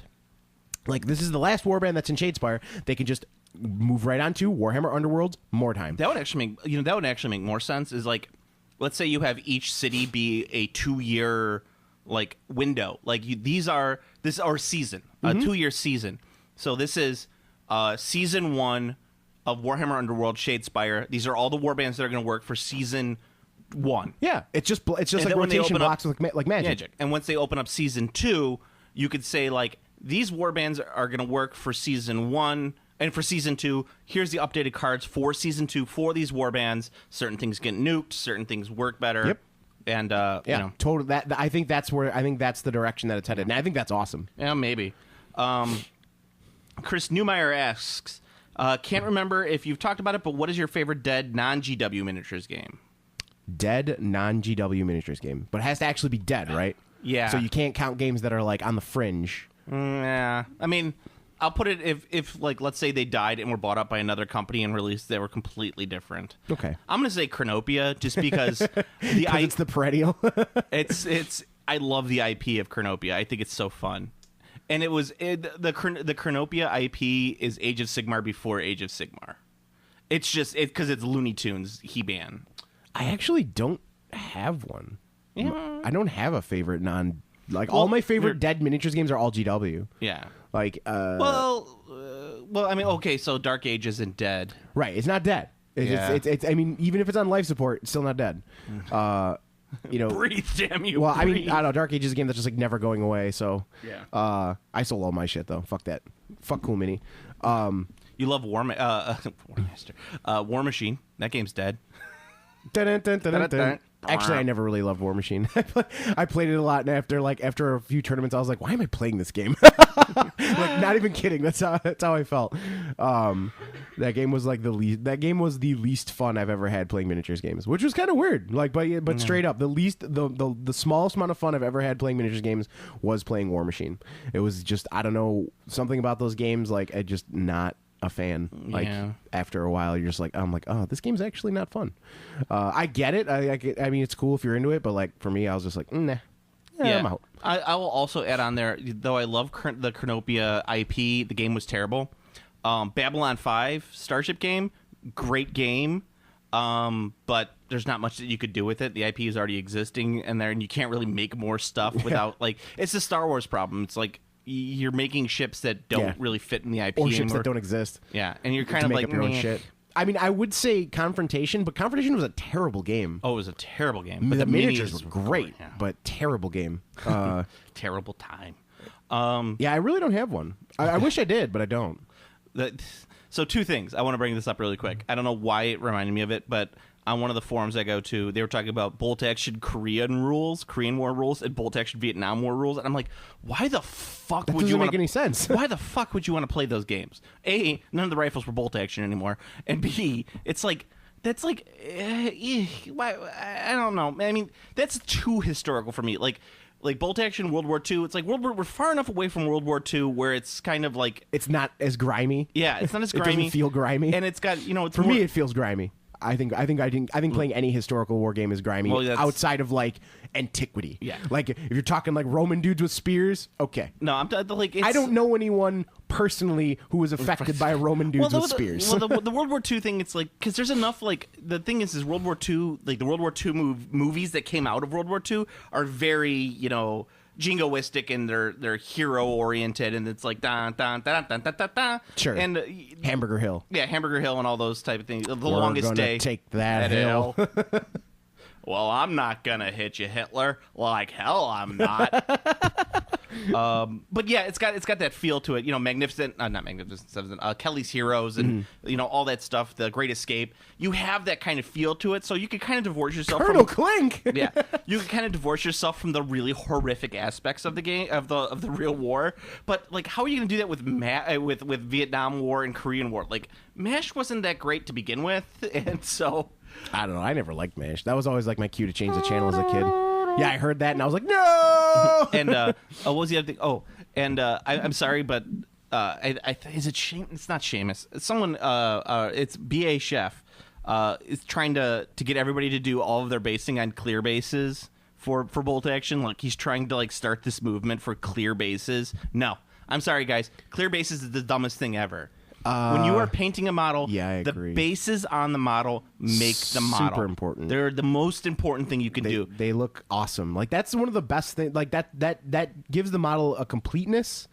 like this is the last warband that's in Shadespire, they can just move right on to Warhammer Underworld's Mordheim. That would actually make more sense. Is like, let's say you have each city be a 2-year like window. Like this is our season, a 2-year season. So this is season 1 of Warhammer Underworld Shadespire. These are all the warbands that are going to work for season 1. Yeah, it's just like then when they rotation open up- blocks with like magic. Magic. And once they open up season 2, you could say like these warbands are going to work for season 1. And for season 2, here's the updated cards for season 2 for these warbands. Certain things get nuked, certain things work better. Yep. And Yeah, totally. I think that's the direction that it's headed, and I think that's awesome. yeah, maybe. Chris Newmeyer asks, can't remember if you've talked about it, but what is your favorite dead non-GW miniatures game? Dead non-GW miniatures game, but it has to actually be dead, right? Yeah. So you can't count games that are like on the fringe. Yeah. I mean, I'll put it if like let's say they died and were bought up by another company and released, they were completely different. Okay. I'm gonna say Chronopia just because It's the perennial. it's I love the IP of Chronopia. I think it's so fun. And the Chronopia IP is Age of Sigmar before Age of Sigmar. It's just because it's Looney Tunes He-Man. I actually don't have one. Yeah. I don't have a favorite all my favorite dead miniatures games are all GW. Yeah. Like Well, I mean, okay, so Dark Age isn't dead. right, it's not dead. It's I mean, even if it's on life support, it's still not dead. Breathe, damn you. Well, I mean, breathe. I don't know. Dark Age is a game that's just like never going away. So Yeah. I sold all my shit though. Fuck that. Fuck Cool Mini. You love War Machine. That game's dead. Dun, dun, dun, dun, dun. Actually, I never really loved War Machine. I played it a lot, and after a few tournaments, I was like, "Why am I playing this game?" Like, not even kidding. That's how I felt. That game was like the least. That game was the least fun I've ever had playing miniatures games, which was kind of weird. Like, but straight up, the smallest amount of fun I've ever had playing miniatures games was playing War Machine. It was just, I don't know, something about those games. Like, I just not a fan. Like, after a while, you're just like, I'm like, oh, this game's actually not fun. I get it. I mean, it's cool if you're into it, but like for me, I was just like, nah. Yeah, I'm out. I will also add on there, though I love the Chronopia IP, the game was terrible. Babylon 5 Starship game, great game, but there's not much that you could do with it. The IP is already existing in there, and you can't really make more stuff without, like, it's the Star Wars problem. It's like, you're making ships that don't really fit in the IP or ships anymore. that don't exist. Yeah, and you're kind of make like up your own shit. I mean, I would say Confrontation, but Confrontation was a terrible game. Oh, it was a terrible game. But the miniatures were great, but terrible game. Terrible time. Yeah, I really don't have one. I wish I did, but I don't. So two things. I want to bring this up really quick. I don't know why it reminded me of it, but on one of the forums I go to, they were talking about bolt action Korean War rules, and bolt action Vietnam War rules, and I'm like, why the fuck would you want to make any sense? Why the fuck would you want to play those games? A, none of the rifles were bolt action anymore, and B, it's like that's like why, I don't know. I mean, that's too historical for me. Like bolt action World War II, it's like we're far enough away from World War II where it's kind of like it's not as grimy. Yeah, it's not as grimy. It doesn't feel grimy, and it's got it's for me it feels grimy. I think playing any historical war game is grimy outside of like antiquity. Yeah, like if you're talking like Roman dudes with spears, okay. No, I'm like I don't know anyone personally who was affected by Roman dudes with spears. Well, the World War II thing, it's like because there's enough. Like the thing is World War II, like the World War II movies that came out of World War II are very jingoistic and they're hero oriented, and it's like dun dun dun dun dun dun dun. Sure. And Hamburger Hill. Yeah, Hamburger Hill and all those type of things. The We're longest gonna day. Take that hill. Well, I'm not gonna hit you, Hitler. Like hell, I'm not. But yeah, it's got that feel to it. Not Magnificent Seven. Kelly's Heroes and all that stuff. The Great Escape. You have that kind of feel to it, so you can kind of divorce yourself Colonel from Clink. Yeah, you can kind of divorce yourself from the really horrific aspects of the game of the real war. But like, how are you going to do that with Vietnam War and Korean War? Like, MASH wasn't that great to begin with, and so. I don't know. I never liked MASH. That was always like my cue to change the channel as a kid. Yeah, I heard that and I was like, no. And what was the other thing? Oh, and I'm sorry, but is it Shame? It's not Seamus. It's someone. It's BA Chef. Is trying to get everybody to do all of their basing on clear bases for bolt action. Like he's trying to like start this movement for clear bases. No, I'm sorry, guys. Clear bases is the dumbest thing ever. When you are painting a model, the bases on the model make the model. Super important. They're the most important thing you can do. They look awesome. Like that's one of the best things. Like that gives the model a completeness.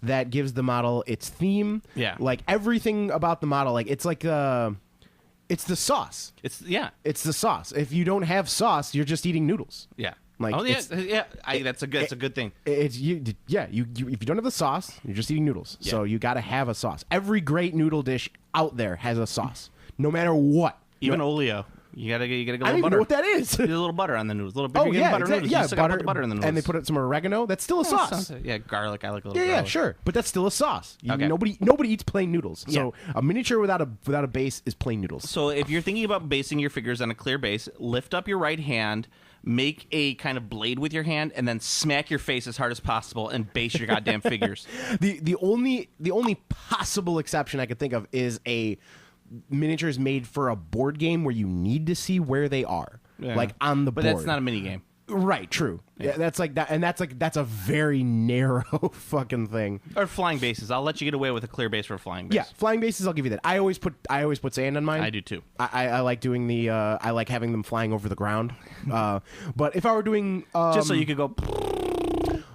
That gives the model its theme. Yeah. Like everything about the model. Like it's like it's the sauce. It's the sauce. If you don't have sauce, you're just eating noodles. Yeah. Like, that's a good thing. It's you. If you don't have the sauce, you're just eating noodles. Yeah. So you got to have a sauce. Every great noodle dish out there has a sauce, no matter what. Even oleo. You gotta go. I don't even know what that is. A little butter on the noodles. A little bit. Oh yeah, butter exactly. noodles. Yeah, you still gotta butter, put the butter in the noodles. and they put some oregano. That's still a sauce. Yeah, garlic. I like a little. Yeah, garlic. yeah, sure. But that's still a sauce. Okay. Nobody eats plain noodles. So a miniature without a base is plain noodles. So if you're thinking about basing your figures on a clear base, lift up your right hand. Make a kind of blade with your hand, and then smack your face as hard as possible, and base your goddamn figures. The only possible exception I could think of is a miniatures made for a board game where you need to see where they are, like on the board. But that's not a mini game. Right, true. Yeah, that's like that, and that's a very narrow fucking thing. Or flying bases. I'll let you get away with a clear base for a flying base. Yeah, flying bases. I'll give you that. I always put sand on mine. I do too. I like doing the. I like having them flying over the ground. But if I were doing just so you could go.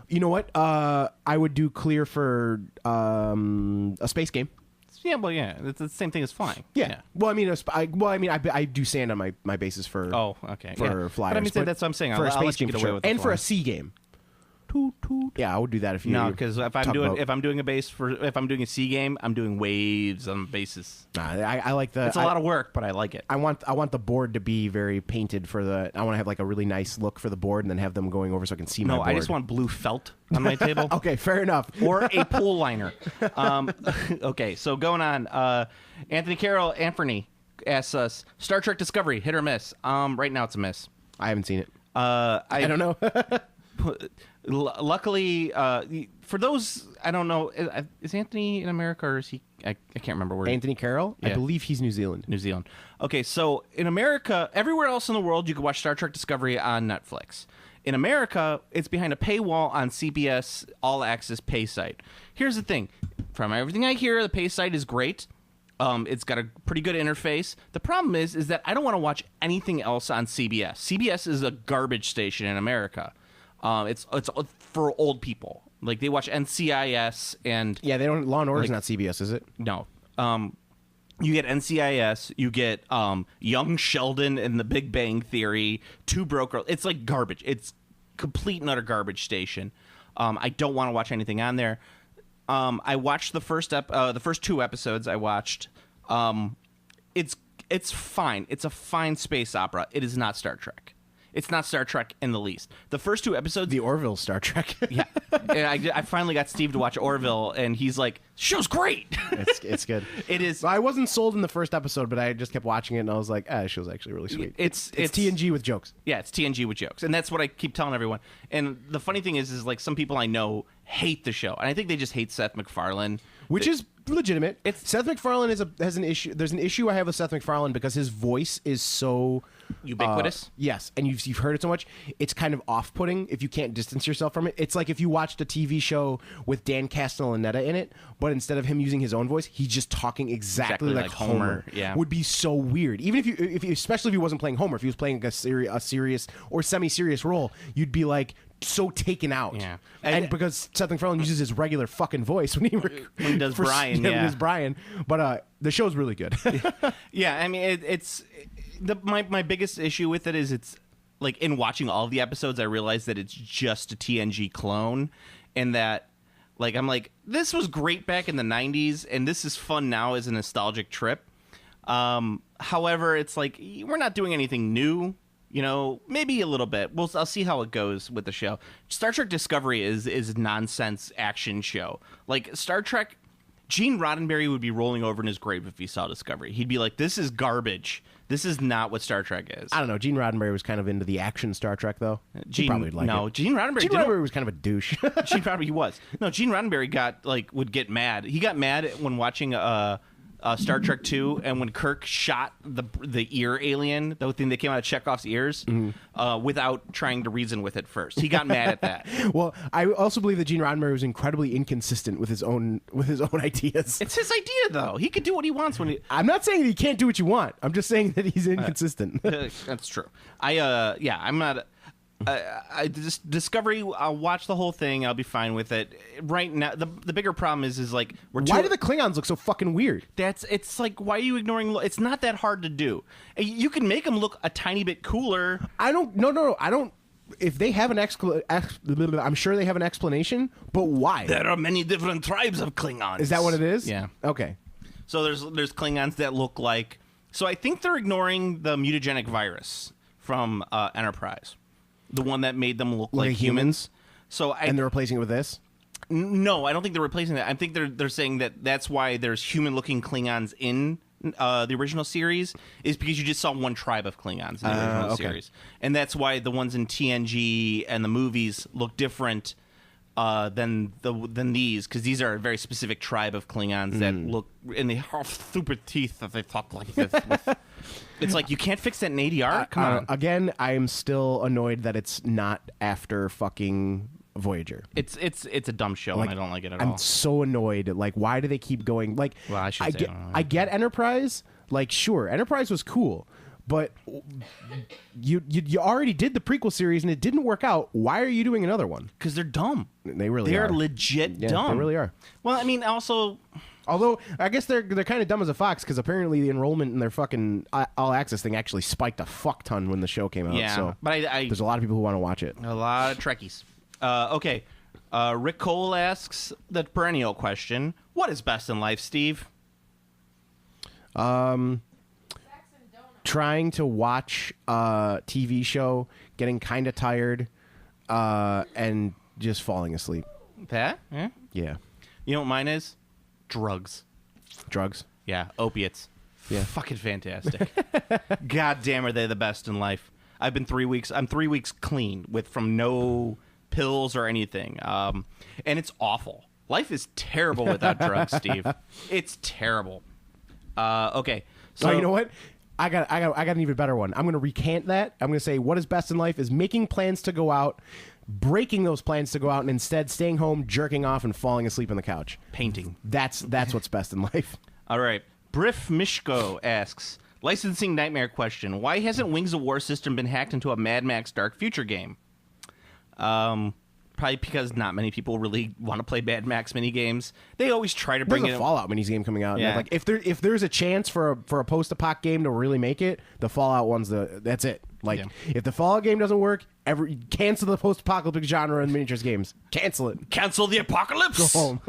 You know what? I would do clear for a space game. Yeah, well, yeah, it's the same thing as flying. Yeah. Well, I mean, I do sand on my bases for. Oh, okay. For flyers. But I mean, that's what I'm saying. For a space let you game, get away with and the for a flying. sea game. toot toot. Yeah, I would do that if you. No, because if I'm talk doing about- if I'm doing a C game, I'm doing waves on bases. Nah, I like the. It's a lot of work, but I like it. I want the board to be very painted for the. I want to have like a really nice look for the board, and then have them going over so I can see my No, board. I just want blue felt on my table. Okay, fair enough. Or a pool liner. Okay, so going on. Anthony Carroll, Anthony asks us, Star Trek Discovery, hit or miss? Right now it's a miss. I haven't seen it. I don't know. Luckily, for those, I don't know, is Anthony in America or is he? I can't remember where. Anthony Carroll? I Yeah. believe he's New Zealand. New Zealand. Okay, so in America, everywhere else in the world, you can watch Star Trek Discovery on Netflix. In America, it's behind a paywall on CBS All Access pay site. Here's the thing. From everything I hear, the pay site is great. It's got a pretty good interface. The problem is that I don't want to watch anything else on CBS. CBS is a garbage station in America. It's for old people. Like, they watch NCIS and... Yeah, they don't. Law and Order's not CBS, is it? No. You get NCIS, you get Young Sheldon and The Big Bang Theory, Two Broke Girls. It's like garbage. It's complete and utter garbage station. I don't want to watch anything on there. I watched the first 2 episodes. I watched. It's fine. It's a fine space opera. It is not Star Trek. It's not Star Trek in the least. The first 2 episodes... The Orville Star Trek. Yeah. And I finally got Steve to watch Orville, and he's like, show's great! It's good. It is... I wasn't sold in the first episode, but I just kept watching it, and I was like, this show's actually really sweet. It's TNG with jokes. Yeah, it's TNG with jokes. And that's what I keep telling everyone. And the funny thing is like, some people I know hate the show. And I think they just hate Seth MacFarlane. Which is legitimate. It's- Seth MacFarlane has an issue. There's an issue I have with Seth MacFarlane because his voice is so Ubiquitous? Yes, and you've heard it so much. It's kind of off-putting if you can't distance yourself from it. It's like if you watched a TV show with Dan Castellaneta in it, but instead of him using his own voice, he's just talking exactly like Homer. Yeah, would be so weird. Even if you, especially if he wasn't playing Homer, if he was playing a serious or semi-serious role, you'd be like so taken out. Yeah. And because Seth MacFarlane uses his regular fucking voice when he does Brian, when he yeah. does Brian. But the show's really good. Yeah, I mean, my biggest issue with it is it's like, in watching all of the episodes, I realized that it's just a TNG clone, and that like I'm like, this was great back in the 90s, and this is fun now as a nostalgic trip. However, it's like, we're not doing anything new. You know, maybe a little bit. I'll see how it goes with the show. Star Trek Discovery is nonsense action show. Like, Star Trek, Gene Roddenberry would be rolling over in his grave if he saw Discovery. He'd be like, this is garbage. This is not what Star Trek is. I don't know. Gene Roddenberry was kind of into the action Star Trek, though. He probably would like it. Gene Roddenberry. Gene Roddenberry was kind of a douche. Gene Roddenberry, he was. No, Gene Roddenberry would get mad. He got mad when watching Star Trek 2, and when Kirk shot the ear alien, the thing that came out of Chekhov's ears, without trying to reason with it first. He got mad at that. Well, I also believe that Gene Roddenberry was incredibly inconsistent with his own ideas. It's his idea, though. He could do what he wants when he... I'm not saying that you can't do what you want. I'm just saying that he's inconsistent. That's true. I'm not... Discovery, I'll watch the whole thing. I'll be fine with it. Right now, the bigger problem is like, why do the Klingons look so fucking weird? It's like, why are you ignoring? It's not that hard to do. You can make them look a tiny bit cooler. No. I don't. If they have an I'm sure they have an explanation. But why? There are many different tribes of Klingons. Is that what it is? Yeah. Okay. So there's Klingons that look like. So I think they're ignoring the mutagenic virus from Enterprise. The one that made them look like humans. And they're replacing it with this? No, I don't think they're replacing that. I think they're saying that's why there's human-looking Klingons in the original series, is because you just saw one tribe of Klingons in the original series. And that's why the ones in TNG and the movies look different than these, because these are a very specific tribe of Klingons that look, and they have stupid teeth that they talk like this. It's like, you can't fix that in ADR? Come on. Again, I'm still annoyed that it's not after fucking Voyager. It's a dumb show, and I don't like it at all. I'm so annoyed. Like, why do they keep going? Like, well, I get Enterprise. Like, sure, Enterprise was cool, but you already did the prequel series and it didn't work out. Why are you doing another one? Because they're dumb. They're legit dumb. They really are. Well, I mean, also... Although, I guess they're kind of dumb as a fox, because apparently the enrollment in their fucking all-access thing actually spiked a fuck ton when the show came out. Yeah, so but I there's a lot of people who want to watch it. A lot of Trekkies. Okay. Rick Cole asks the perennial question: what is best in life, Steve? Trying to watch a TV show, getting kind of tired, and just falling asleep. That? Yeah. Yeah. You know what mine is? Drugs. Drugs. Yeah, opiates. Yeah. Fucking fantastic. God damn, are they the best in life? I've been 3 weeks. I'm 3 weeks clean from no pills or anything. And it's awful. Life is terrible without drugs, Steve. It's terrible. Okay. So you know what? I got an even better one. I'm going to recant that. I'm going to say what is best in life is making plans to go out, breaking those plans to go out, and instead staying home, jerking off, and falling asleep on the couch. Painting. That's what's best in life. All right. Briff Mishko asks, licensing nightmare question. Why hasn't Wings of War system been hacked into a Mad Max Dark Future game? Probably because not many people really want to play Mad Max minigames. They always try to bring There's in a Fallout minis game coming out. Yeah. And like if there's a chance for a post-apoc game to really make it, the Fallout one's that's it. Like if the Fallout game doesn't work, cancel the post-apocalyptic genre in miniatures games. Cancel it. Cancel the apocalypse. Go home.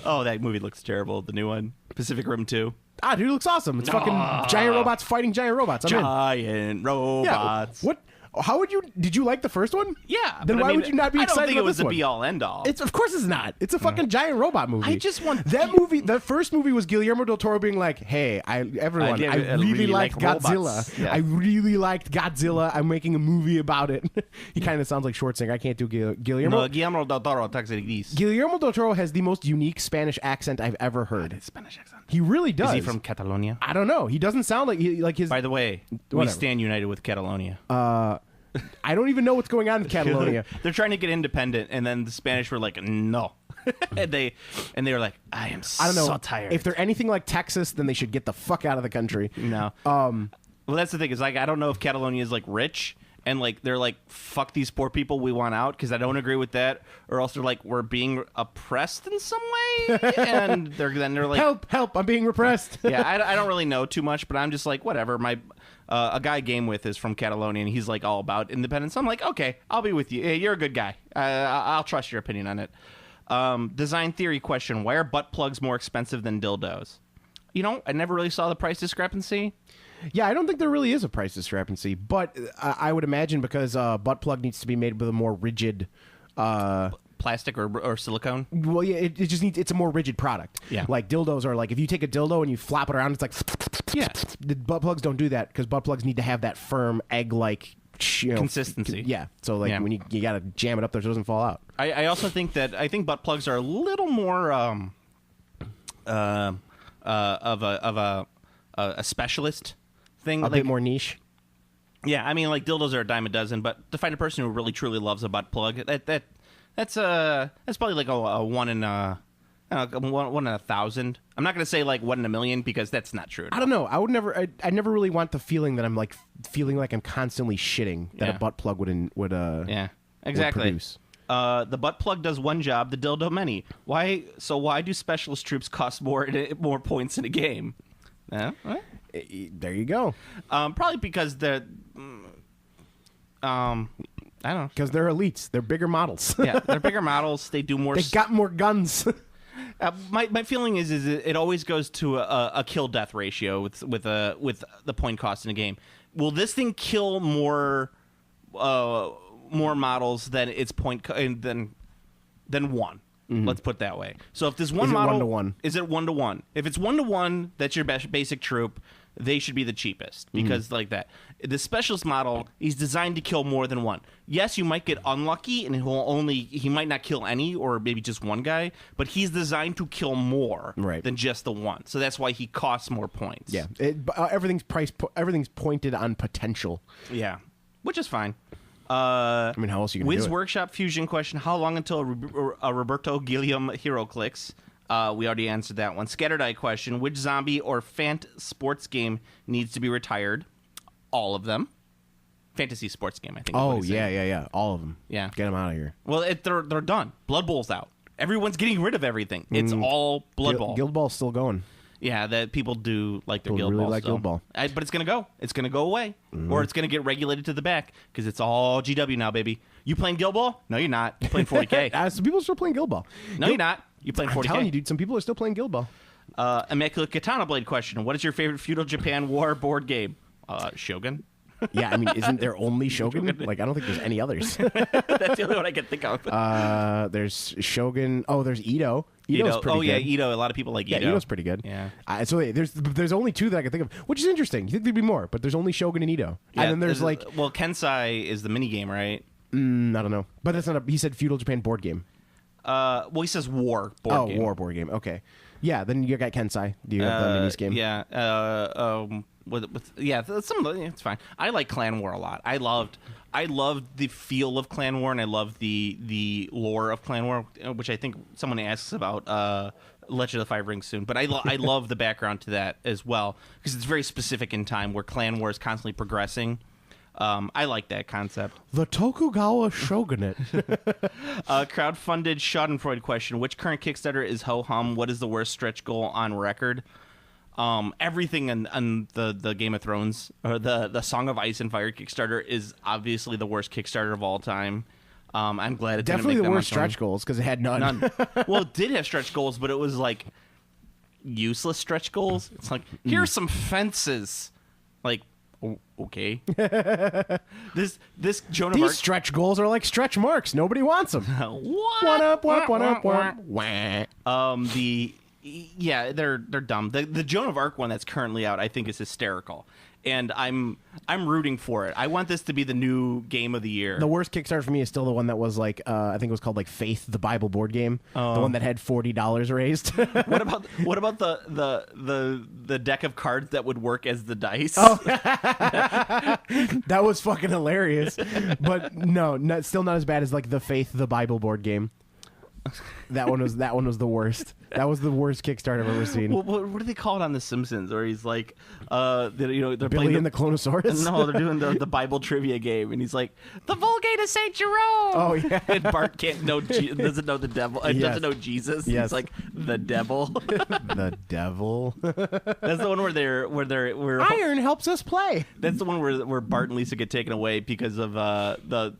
Oh, that movie looks terrible. The new one, Pacific Rim 2. Ah, dude, it looks awesome. It's fucking giant robots fighting giant robots. I'm in. Giant robots. Yeah. What? How would you? Did you like the first one? Yeah. Then why would you not be excited I don't think about it was this the one? be all end all. It's of course it's not. It's a fucking giant robot movie. I just want that movie. The first movie was Guillermo del Toro being like, "Hey, I really liked Godzilla. Yeah. I really liked Godzilla. I'm making a movie about it." He kind of sounds like Schwarzenegger. I can't do Guillermo. No, Guillermo del Toro talks like this. Guillermo del Toro has the most unique Spanish accent I've ever heard. Spanish accent. He really does. Is he from Catalonia? I don't know. He doesn't sound like his. By the way, we Whatever. stand united with Catalonia. I don't even know what's going on in Catalonia. They're trying to get independent, and then the Spanish were like, "No," and they were like, "I am I don't know. so tired." If they're anything like Texas, then they should get the fuck out of the country. No. Well, that's the thing. Is like I don't know if Catalonia is like rich and like they're like fuck these poor people, we want out because I don't agree with that, or else they're like we're being oppressed in some way, and they're like help! I'm being repressed. yeah, I don't really know too much, but I'm just like whatever. My a guy I game with is from Catalonia, and he's like all about independence. I'm like, okay, I'll be with you. Hey, you're a good guy. I'll trust your opinion on it. Design theory question: why are butt plugs more expensive than dildos? You know, I never really saw the price discrepancy. Yeah, I don't think there really is a price discrepancy, but I would imagine because butt plug needs to be made with a more rigid Plastic or silicone. Well, yeah, it just needs. It's a more rigid product. Yeah, like dildos are like if you take a dildo and you flop it around, it's like yeah. The butt plugs don't do that because butt plugs need to have that firm egg-like consistency. Yeah, so like when you gotta jam it up there so it doesn't fall out. I also think butt plugs are a little more of a specialist thing. A bit more niche. Yeah, I mean, like dildos are a dime a dozen, but to find a person who really truly loves a butt plug, that's probably like a one in a 1,000. I'm not gonna say like 1 in a million because that's not true. I don't know. I would never. I never really want the feeling that I'm like feeling like I'm constantly shitting that a butt plug would yeah, exactly. Would produce. The butt plug does one job, the dildo many. Why do specialist troops cost more points in a game? What? There you go. Probably because they're I don't know. Because they're elites. They're bigger models. Yeah, they're bigger models. They do more. They got more guns. My feeling is it always goes to a kill death ratio with the point cost in a game. Will this thing kill more models than its point than one? Mm-hmm. Let's put it that way. So if there's one model, 1-to-1? Is it 1-to-1? If it's 1-to-1, that's your basic troop. They should be the cheapest because like that. The specialist model is designed to kill more than one. Yes, you might get unlucky and he might not kill any or maybe just one guy, but he's designed to kill more than just the one. So that's why he costs more points. Yeah, everything's pointed on potential. Yeah, which is fine. I mean, how else are you going to do it? Wiz Workshop Fusion question: how long until a Roberto Guillaume hero clicks? We already answered that one. Scattered Eye question: which zombie or fant sports game needs to be retired? All of them. Fantasy sports game, I think. Oh, yeah. All of them. Yeah. Get them out of here. Well, they're done. Blood Bowl's out. Everyone's getting rid of everything. It's all Blood Bowl. Guild Ball's still going. Yeah, that people do like their People Guild really Ball like still. Guild Ball. But it's gonna go. It's gonna go away, or it's gonna get regulated to the back because it's all GW now, baby. You playing Guild Ball? No, you're not. You're playing 40K. Some people are still playing Guild Ball. No, you're not. You're playing 40K. I'm telling you, dude. Some people are still playing Guild Ball. Immaculate Katana Blade question: what is your favorite feudal Japan war board game? Shogun. Yeah, I mean, isn't there only Shogun? Like, I don't think there's any others. That's the only one I can think of. There's Shogun. Oh, there's Edo. Edo's pretty good. Yeah, Edo. A lot of people like Edo. Yeah, Edo's pretty good. Yeah. So there's only two that I can think of, which is interesting. You think there'd be more, but there's only Shogun and Edo. Yeah, And then there's like, well, Kensai is the mini game, right? I don't know, but that's not. He said feudal Japan board game. Well, he says war board game. Oh, war board game. Okay. Yeah, then you got Kensai. Do you have the minis game? Yeah. It's fine. I like Clan War a lot. I loved the feel of Clan War, and I love the lore of Clan War, which I think someone asks about Legend of the Five Rings soon. But I love the background to that as well because it's very specific in time where Clan War is constantly progressing. I like that concept. The Tokugawa Shogunate. Crowdfunded Schadenfreude question: which current Kickstarter is ho hum? What is the worst stretch goal on record? Everything on the Game of Thrones or the Song of Ice and Fire Kickstarter is obviously the worst Kickstarter of all time. I'm glad it Definitely didn't make the them worst on time. stretch goals because it had none. Well, it did have stretch goals, but it was like useless stretch goals. It's like here's some fences, like. Okay. This Joan of These Arc stretch goals are like stretch marks. Nobody wants them. One up. Wah. They're dumb. The Joan of Arc one that's currently out, I think, is hysterical, and I'm rooting for it. I want this to be the new game of the year. The worst Kickstarter for me is still the one that was like I think it was called like Faith, the Bible board game. The one that had $40 raised. What about the deck of cards that would work as the dice? Oh, that was fucking hilarious. But no, still not as bad as like the Faith, the Bible board game. That one was the worst. That was the worst Kickstarter I've ever seen. Well, what do they call it on The Simpsons? Where he's like, they're Billy playing and the Clonosaurus. No, they're doing the Bible trivia game, and he's like, the Vulgate of Saint Jerome. Oh yeah, and Bart doesn't know the devil. Yes. Doesn't know Jesus. Yes. He's like the devil. the devil. That's the one where Iron helps us play. That's the one where Bart and Lisa get taken away because of the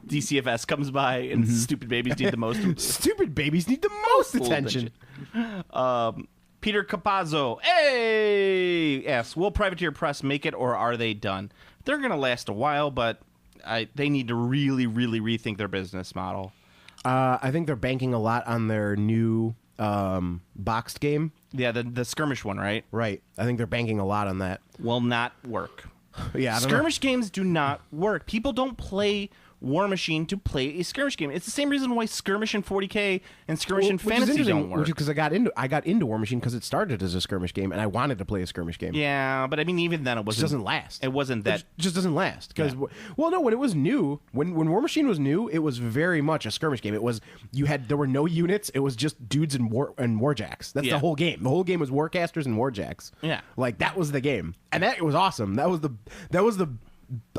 DCFS comes by and stupid babies need the most. Stupid babies need the most attention. Peter Capazzo, hey, asks, will Privateer Press make it, or are they done? They're going to last a while, but they need to really, really rethink their business model. I think they're banking a lot on their new boxed game. Yeah, the skirmish one, right? Right. I think they're banking a lot on that. Will not work. Yeah, I don't know. Skirmish games do not work. People don't play War Machine to play a skirmish game. It's the same reason why skirmish in 40K and skirmish in fantasy don't work. Because I got into War Machine because it started as a skirmish game and I wanted to play a skirmish game. Yeah, but I mean, even then it wasn't. It doesn't last. It wasn't that. It just doesn't last because well, no, when it was new, when War Machine was new, it was very much a skirmish game. It was there were no units. It was just dudes and warjacks. That's the whole game. The whole game was warcasters and warjacks. Yeah, like that was the game, and it was awesome. That was the.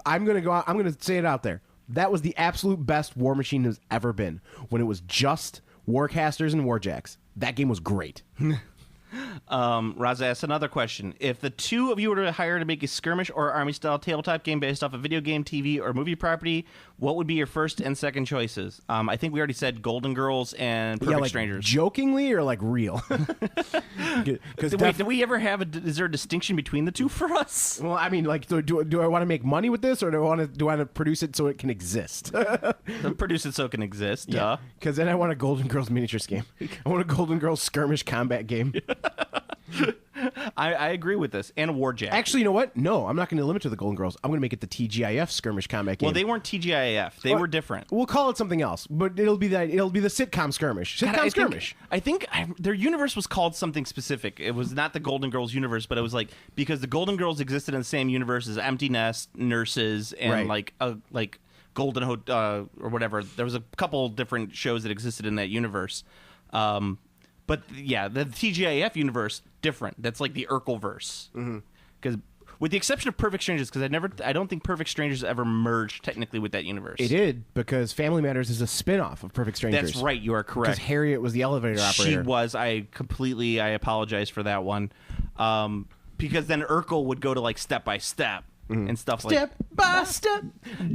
I'm gonna say it out there. That was the absolute best War Machine has ever been. When it was just Warcasters and Warjacks. That game was great. Raza asks another question. If the two of you were to hire to make a skirmish or army-style tabletop game based off a video game, TV, or movie property, what would be your first and second choices? I think we already said Golden Girls and Perfect Strangers. Jokingly or like real? Do we ever have is there a distinction between the two for us? Well, I mean, like, do I want to make money with this, or do I want to produce it so it can exist? Produce it so it can exist. Yeah. Because then I want a Golden Girls miniatures game. I want a Golden Girls skirmish combat game. I agree with this. And a Warjack. Actually, you know what? No, I'm not going to limit it to the Golden Girls. I'm going to make it the TGIF skirmish combat game. Well, they weren't TGIF. They were different. We'll call it something else, but it'll be the sitcom skirmish. I think their universe was called something specific. It was not the Golden Girls universe, but it was like because the Golden Girls existed in the same universe as Empty Nest, Nurses, and like Golden or whatever. There was a couple different shows that existed in that universe. But yeah, the TGIF universe different. That's like the Urkelverse. Because with the exception of Perfect Strangers, because I don't think Perfect Strangers ever merged technically with that universe. It did, because Family Matters is a spin-off of Perfect Strangers. That's right. You are correct. Because Harriet was the elevator operator. She was. I apologize for that one. Because then Urkel would go to like step by step and stuff like Step by step,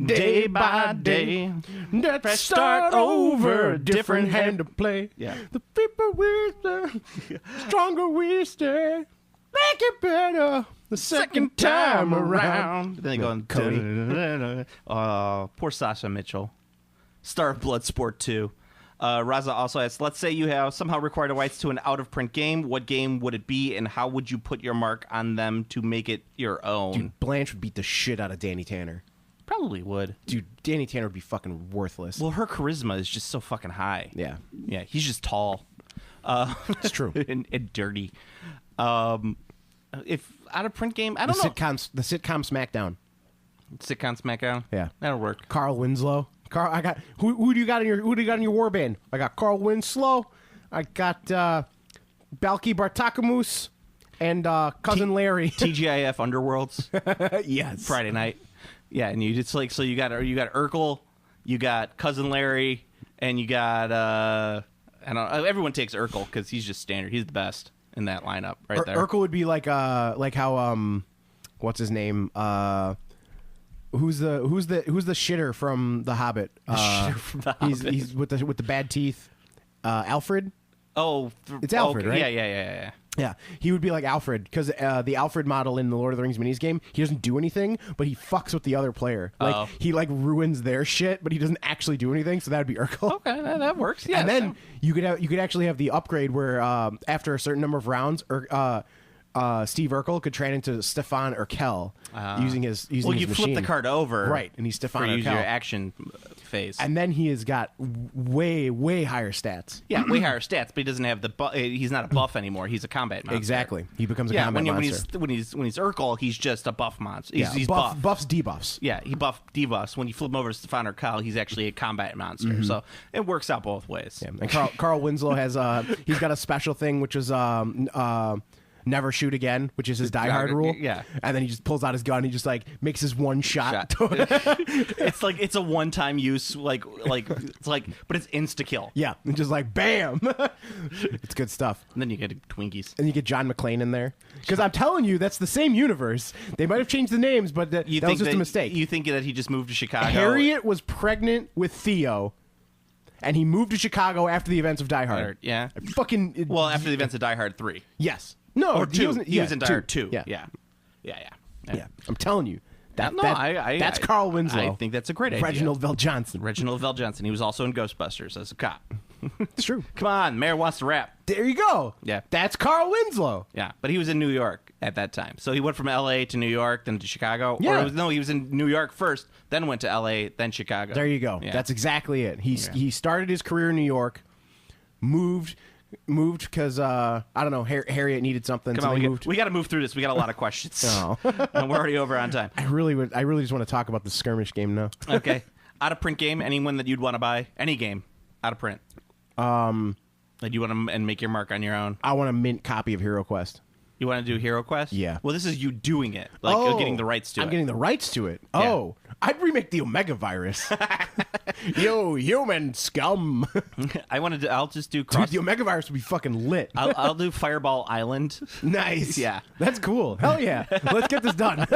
day by day. Let's start over, different hand to play. Yeah. The people we stay, stronger we stay. Make it better the second time around. Then they go on Cody. Poor Sasha Mitchell. Star of Bloodsport 2. Raza also asks, let's say you have somehow required rights to an out-of-print game. What game would it be, and how would you put your mark on them to make it your own? Dude, Blanche would beat the shit out of Danny Tanner. Probably would. Dude, Danny Tanner would be fucking worthless. Well, her charisma is just so fucking high. Yeah. Yeah, he's just tall. It's true. and dirty. If out-of-print game, I The don't know. the sitcom SmackDown. Sitcom SmackDown? Yeah. That'll work. Carl Winslow. I got who do you got in your war band? I got Carl Winslow. I got Balky Bartakamus and cousin Larry. TGIF Underworlds. Yes. Friday night. Yeah, and you just like so you got Urkel, you got cousin Larry, and you got I don't know, everyone takes Urkel because he's just standard. He's the best in that lineup right there. Urkel would be like how what's his name? Who's the shitter from The Hobbit? Shitter from The Hobbit. He's with the bad teeth. Alfred. Oh, It's Alfred, okay. right? Yeah. Yeah, he would be like Alfred because the Alfred model in the Lord of the Rings minis game, he doesn't do anything, but he fucks with the other player. Like he like ruins their shit, but he doesn't actually do anything. So that would be Urkel. Okay, that works. Yeah, and then you could actually have the upgrade where after a certain number of rounds, Steve Urkel could train into Stefan Urkel using his well, you machine. flip the card over, Right, and he's Stefan for use Urkel. your action phase. And then he has got way higher stats. Yeah, way higher stats, but he doesn't have the. He's not a buff anymore. He's a combat monster. Exactly, he becomes a Yeah, combat when monster. he's Urkel, he's just a buff monster. Yeah, He's buff. buffs, debuffs. Yeah, he debuffs. When you flip him over to Stefan Urkel, he's actually a combat monster. So it works out both ways. Yeah. And Carl Winslow has he's got a special thing which is never shoot again, which is his Die Hard rule. Yeah. And then he just pulls out his gun. He just like makes his one shot. It's a one-time use, but it's insta kill. Yeah, and just like bam. It's good stuff. And then you get Twinkies. And you get John McClane in there because I'm telling you, that's the same universe. They might have changed the names, but that was just a mistake. You think that he just moved to Chicago? Harriet was pregnant with Theo, and he moved to Chicago after the events of Die Hard. Yeah. Well, after the events of Die Hard 3. Yes. No, Or 2. He was in Die Hard 2. 2. Yeah. Yeah. I'm telling you. I That's Carl Winslow. I think that's a great idea. Reginald Vell Johnson. Reginald Vell Johnson. He was also in Ghostbusters as a cop. It's true. Come on, Mayor wants to rap. There you go. Yeah. That's Carl Winslow. Yeah, but he was in New York at that time. So he went from L.A. to New York, then to Chicago. Yeah. Or he was in New York first, then went to L.A., then Chicago. There you go. Yeah. That's exactly it. He started his career in New York, moved because I don't know, Harriet needed something. Come so on, they moved. we got to move through this. We got a lot of questions. Oh. And we're already over on time. I really just want to talk about the skirmish game now. Okay. Out of print game, anyone that you'd want to buy? Any game out of print. Like you want to and make your mark on your own. I want a mint copy of Hero Quest. You want to do Hero Quest? Yeah. Well, this is you doing it, like you're getting the rights to it. I'm getting the rights to it. Yeah. Oh, I'd remake the Omega Virus. Yo, human scum. I'll just do Dude, cross. the Omega Virus would be fucking lit. I'll do Fireball Island. Nice. Yeah. That's cool. Hell yeah. Let's get this done.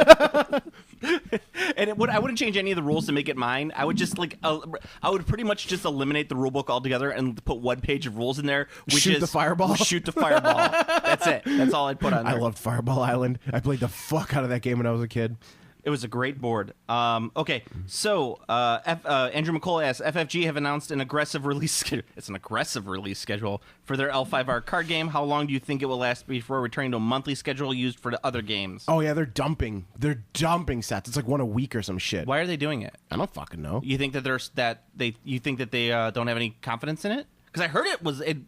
And I wouldn't change any of the rules to make it mine. I would just I would pretty much just eliminate the rule book altogether and put one page of rules in there. Which Shoot is the fireball? Shoot the fireball. That's it. That's all I'd put on there. I loved Fireball Island. I played the fuck out of that game when I was a kid. It was a great board. Okay, so Andrew McCall asks, FFG have announced an aggressive release schedule. It's an aggressive release schedule for their L5R card game. How long do you think it will last before returning to a monthly schedule used for the other games? Oh yeah, they're dumping sets. It's like one a week or some shit. Why are they doing it? I don't fucking know. You think that they don't have any confidence in it? Because I heard it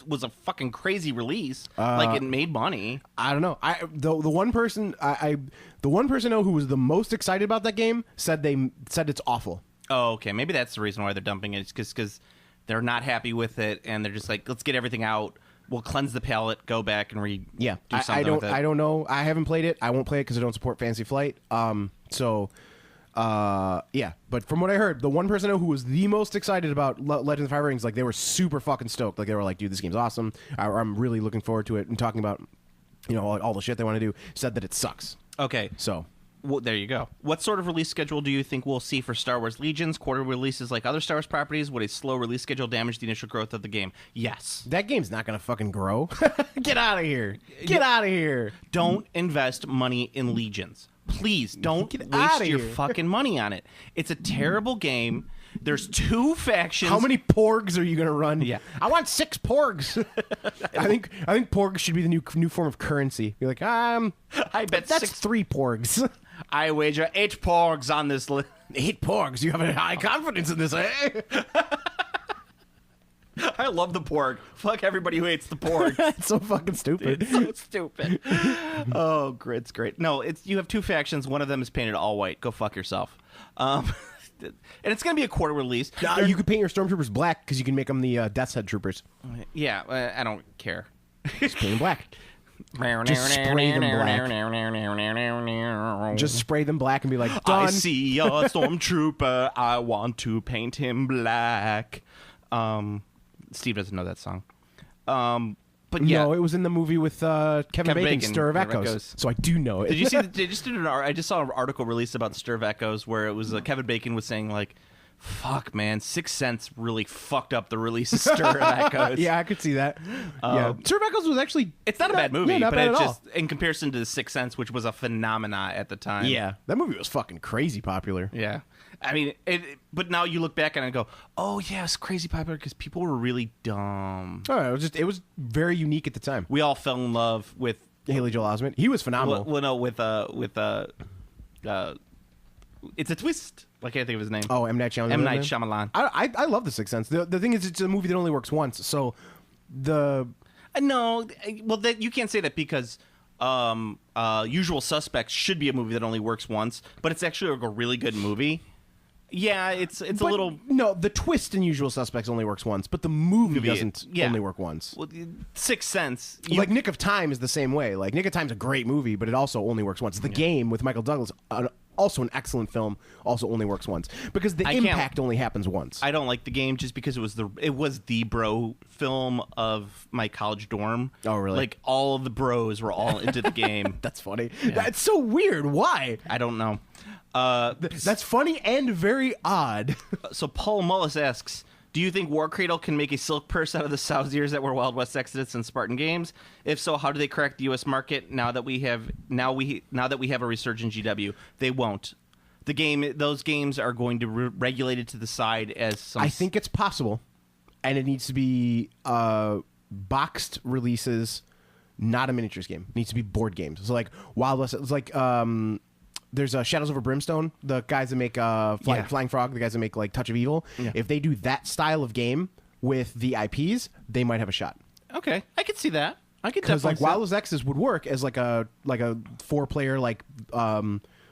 was a fucking crazy release. Like it made money. I don't know. The one person I know who was the most excited about that game said it's awful. Oh, okay. Maybe that's the reason why they're dumping it. It's because they're not happy with it, and they're just like, let's get everything out will cleanse the palate, go back and Yeah, do something I don't. with it. I don't know. I haven't played it. I won't play it because I don't support Fantasy Flight. Yeah. But from what I heard, the one person I know who was the most excited about Legends of Fire Rings, like they were super fucking stoked. Like they were like, "Dude, this game's awesome. I'm really looking forward to it." And talking about, all the shit they want to do, said that it sucks. Okay. So. Well, there you go. What sort of release schedule do you think we'll see for Star Wars Legions? Quarter releases like other Star Wars properties? Would a slow release schedule damage the initial growth of the game? Yes. That game's not going to fucking grow. Get out of here. Get out of here. Don't invest money in Legions. Please don't Get waste outta your here. fucking money on it. It's a terrible game. There's 2 factions. How many porgs are you going to run? Yeah. I want 6 porgs. I think porgs should be the new form of currency. You're like, I bet that's 6. 3 porgs. I wager 8 porgs on this list. 8 porgs. You have a high confidence in this, eh? I love the porg. Fuck everybody who hates the porg. It's so fucking stupid. It's so stupid. Oh, it's great. No, you have 2 factions. One of them is painted all white. Go fuck yourself. And it's going to be a quarter release. You could paint your stormtroopers black because you can make them the Death's Head troopers. Yeah, I don't care. Just paint them black. Just spray them black. Just spray them black and be like, done. I see a stormtrooper. I want to paint him black. Steve doesn't know that song. But yeah. No, it was in the movie with Kevin Bacon, Stir of Kevin Echoes. Echoes. So I do know it. Did you see? I just saw an article released about Stir of Echoes where it was Kevin Bacon was saying like, "Fuck, man, 6th Sense really fucked up the release of Stir of Echoes." Yeah, I could see that. Yeah, Stir of Echoes was actually It's not a bad movie, not but bad it's at just in comparison to the 6th Sense, which was a phenomena at the time. Yeah, that movie was fucking crazy popular. Yeah. I mean, but now you look back on it and go, oh, yeah, it's crazy popular because people were really dumb. Oh, it was very unique at the time. We all fell in love with Haley Joel Osment. He was phenomenal. Well, no, with it's a twist. I can't think of his name. Oh, M. Night Shyamalan. M. Night Shyamalan. I love The Sixth Sense. The thing is, it's a movie that only works once. So No, well, you can't say that because Usual Suspects should be a movie that only works once, but it's actually a really good movie. Yeah, it's a little... No, the twist in Usual Suspects only works once, but the movie doesn't only work once. Well, Sixth Sense... Like Nick of Time is the same way. Like Nick of Time's a great movie, but it also only works once. The Game with Michael Douglas, also an excellent film, also only works once because the impact only happens once. I don't like The Game just because it was the bro film of my college dorm. Oh, really? Like all of the bros were all into The Game. That's funny. Yeah. That's so weird. Why? I don't know. That's funny and very odd. So Paul Mullis asks, do you think War Cradle can make a silk purse out of the sow's ears that were Wild West Exodus and Spartan games? If so, how do they crack the U.S. market now that we have a resurgent GW? They won't. Those games are going to be regulated to the side as some... I think it's possible, and it needs to be boxed releases, not a miniatures game. It needs to be board games. So like Wild West, it's like there's Shadows Over Brimstone, the guys that make Flying Frog, the guys that make like Touch of Evil. Yeah. If they do that style of game with the IPs, they might have a shot. Okay, I could see that. I could because definitely like Wild West Exodus would work as like a 4-player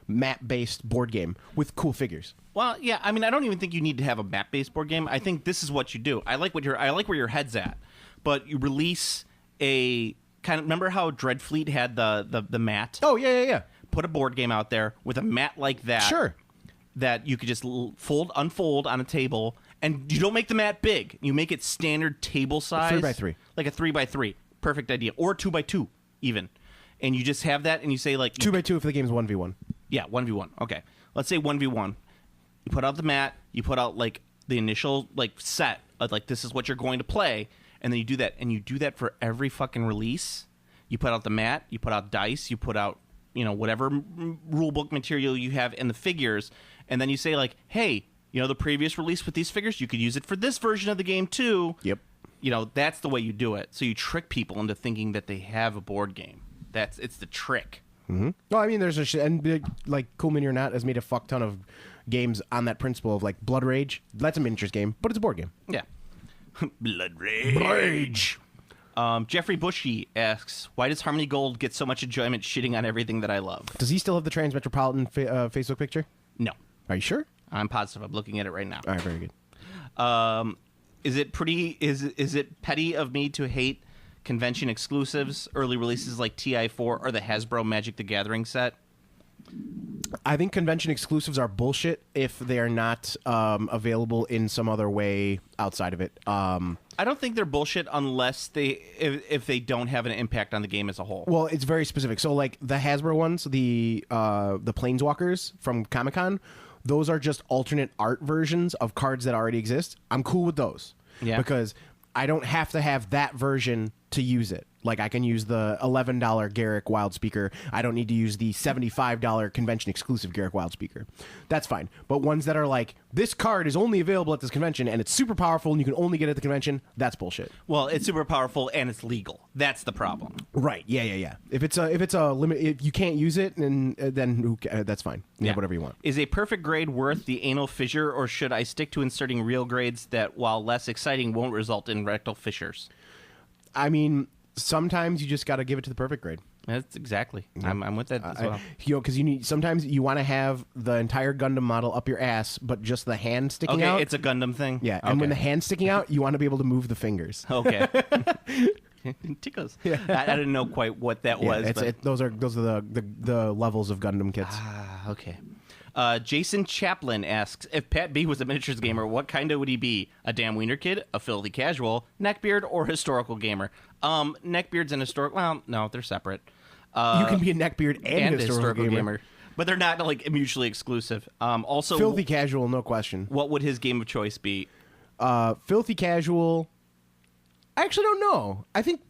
map-based board game with cool figures. Well, yeah, I mean, I don't even think you need to have a map-based board game. I think this is what you do. I like where your head's at, but you release a kind of... Remember how Dreadfleet had the mat? Oh yeah. Put a board game out there with a mat like that. Sure. That you could just unfold on a table, and you don't make the mat big. You make it standard table size. 3x3. Like a 3x3. Perfect idea. Or 2x2 even. And you just have that, and you say like... 2x2 if the game's 1v1. Yeah, 1v1. Okay. Let's say 1v1. You put out the mat, you put out like the initial like set of like this is what you're going to play, and then you do that. And you do that for every fucking release. You put out the mat, you put out dice, you put out whatever rule book material you have in the figures, and then you say like, hey, the previous release with these figures, you could use it for this version of the game too. Yep. That's the way you do it. So you trick people into thinking that they have a board game. It's the trick. Mm-hmm. No, I mean, there's and like Cool Mini or Not has made a fuck ton of games on that principle of like Blood Rage. That's a miniatures game, but it's a board game. Yeah. Blood Rage. Jeffrey Bushy asks, why does Harmony Gold get so much enjoyment shitting on everything that I love? Does he still have the Transmetropolitan Facebook picture? No. Are you sure? I'm positive. I'm looking at it right now. All right, very good. Is it petty of me to hate convention exclusives, early releases like TI4 or the Hasbro Magic the Gathering set? I think convention exclusives are bullshit if they are not available in some other way outside of it. I don't think they're bullshit unless if they don't have an impact on the game as a whole. Well, it's very specific. So, like the Hasbro ones, the Planeswalkers from Comic-Con, those are just alternate art versions of cards that already exist. I'm cool with those. Yeah. Because I don't have to have that version to use it. Like, I can use the $11 Garrick Wild Speaker. I don't need to use the $75 convention exclusive Garrick Wild Speaker. That's fine. But ones that are like, this card is only available at this convention and it's super powerful and you can only get it at the convention, that's bullshit. Well, it's super powerful and it's legal. That's the problem. Right. Yeah. If it's a limit, if you can't use it, then that's fine. Yeah, whatever you want. Is a perfect grade worth the anal fissure, or should I stick to inserting real grades that, while less exciting, won't result in rectal fissures? I mean, sometimes you just got to give it to the perfect grade. That's exactly. I'm with that as well. Because sometimes you want to have the entire Gundam model up your ass, but just the hand sticking out. Okay, it's a Gundam thing. Yeah, and when the hand's sticking out, you want to be able to move the fingers. Okay. Tickles. Yeah. I didn't know quite what that was. Those are the levels of Gundam kits. Okay. Jason Chaplin asks, if Pat B was a miniatures gamer, what kind of would he be? A damn wiener kid, a filthy casual, neckbeard, or historical gamer? Neckbeard's and historical. Well, no, they're separate. You can be a neckbeard and historical gamer. But they're not like mutually exclusive. Also, filthy casual, no question. What would his game of choice be? Filthy casual. I actually don't know. I think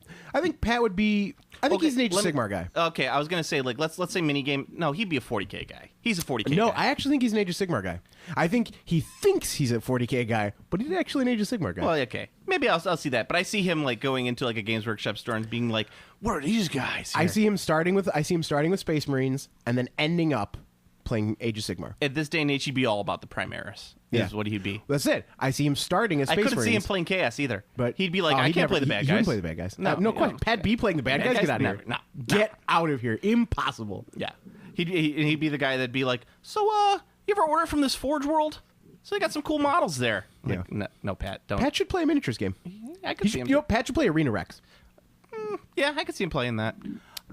Pat would be. I think he's an Age of Sigmar guy. Okay, I was gonna say let's say minigame. No, he'd be a 40K guy. He's a 40K. No, guy. I actually think he's an Age of Sigmar guy. I think he thinks he's a 40K guy, but he's actually an Age of Sigmar guy. Well, okay, maybe I'll see that. But I see him like going into like a Games Workshop store and being like, "What are these guys?" Here? I see him starting with Space Marines and then ending up playing Age of Sigmar. At this day and age, he'd be all about the Primaris. Is what he'd be. That's it. I see him starting as Space Marines. I couldn't see him playing Chaos either. But he'd be like, I can't play the bad guys. He wouldn't play the bad guys. No question. Pat B playing the bad guys? Get out of here. No. Get out of here. Impossible. Yeah. He'd be the guy that'd be like, so, you ever order from this Forge World? So they got some cool models there. Yeah. Like, no, Pat, don't. Pat should play a miniatures game. I could see him. Pat should play Arena Rex. Yeah, I could see him playing that.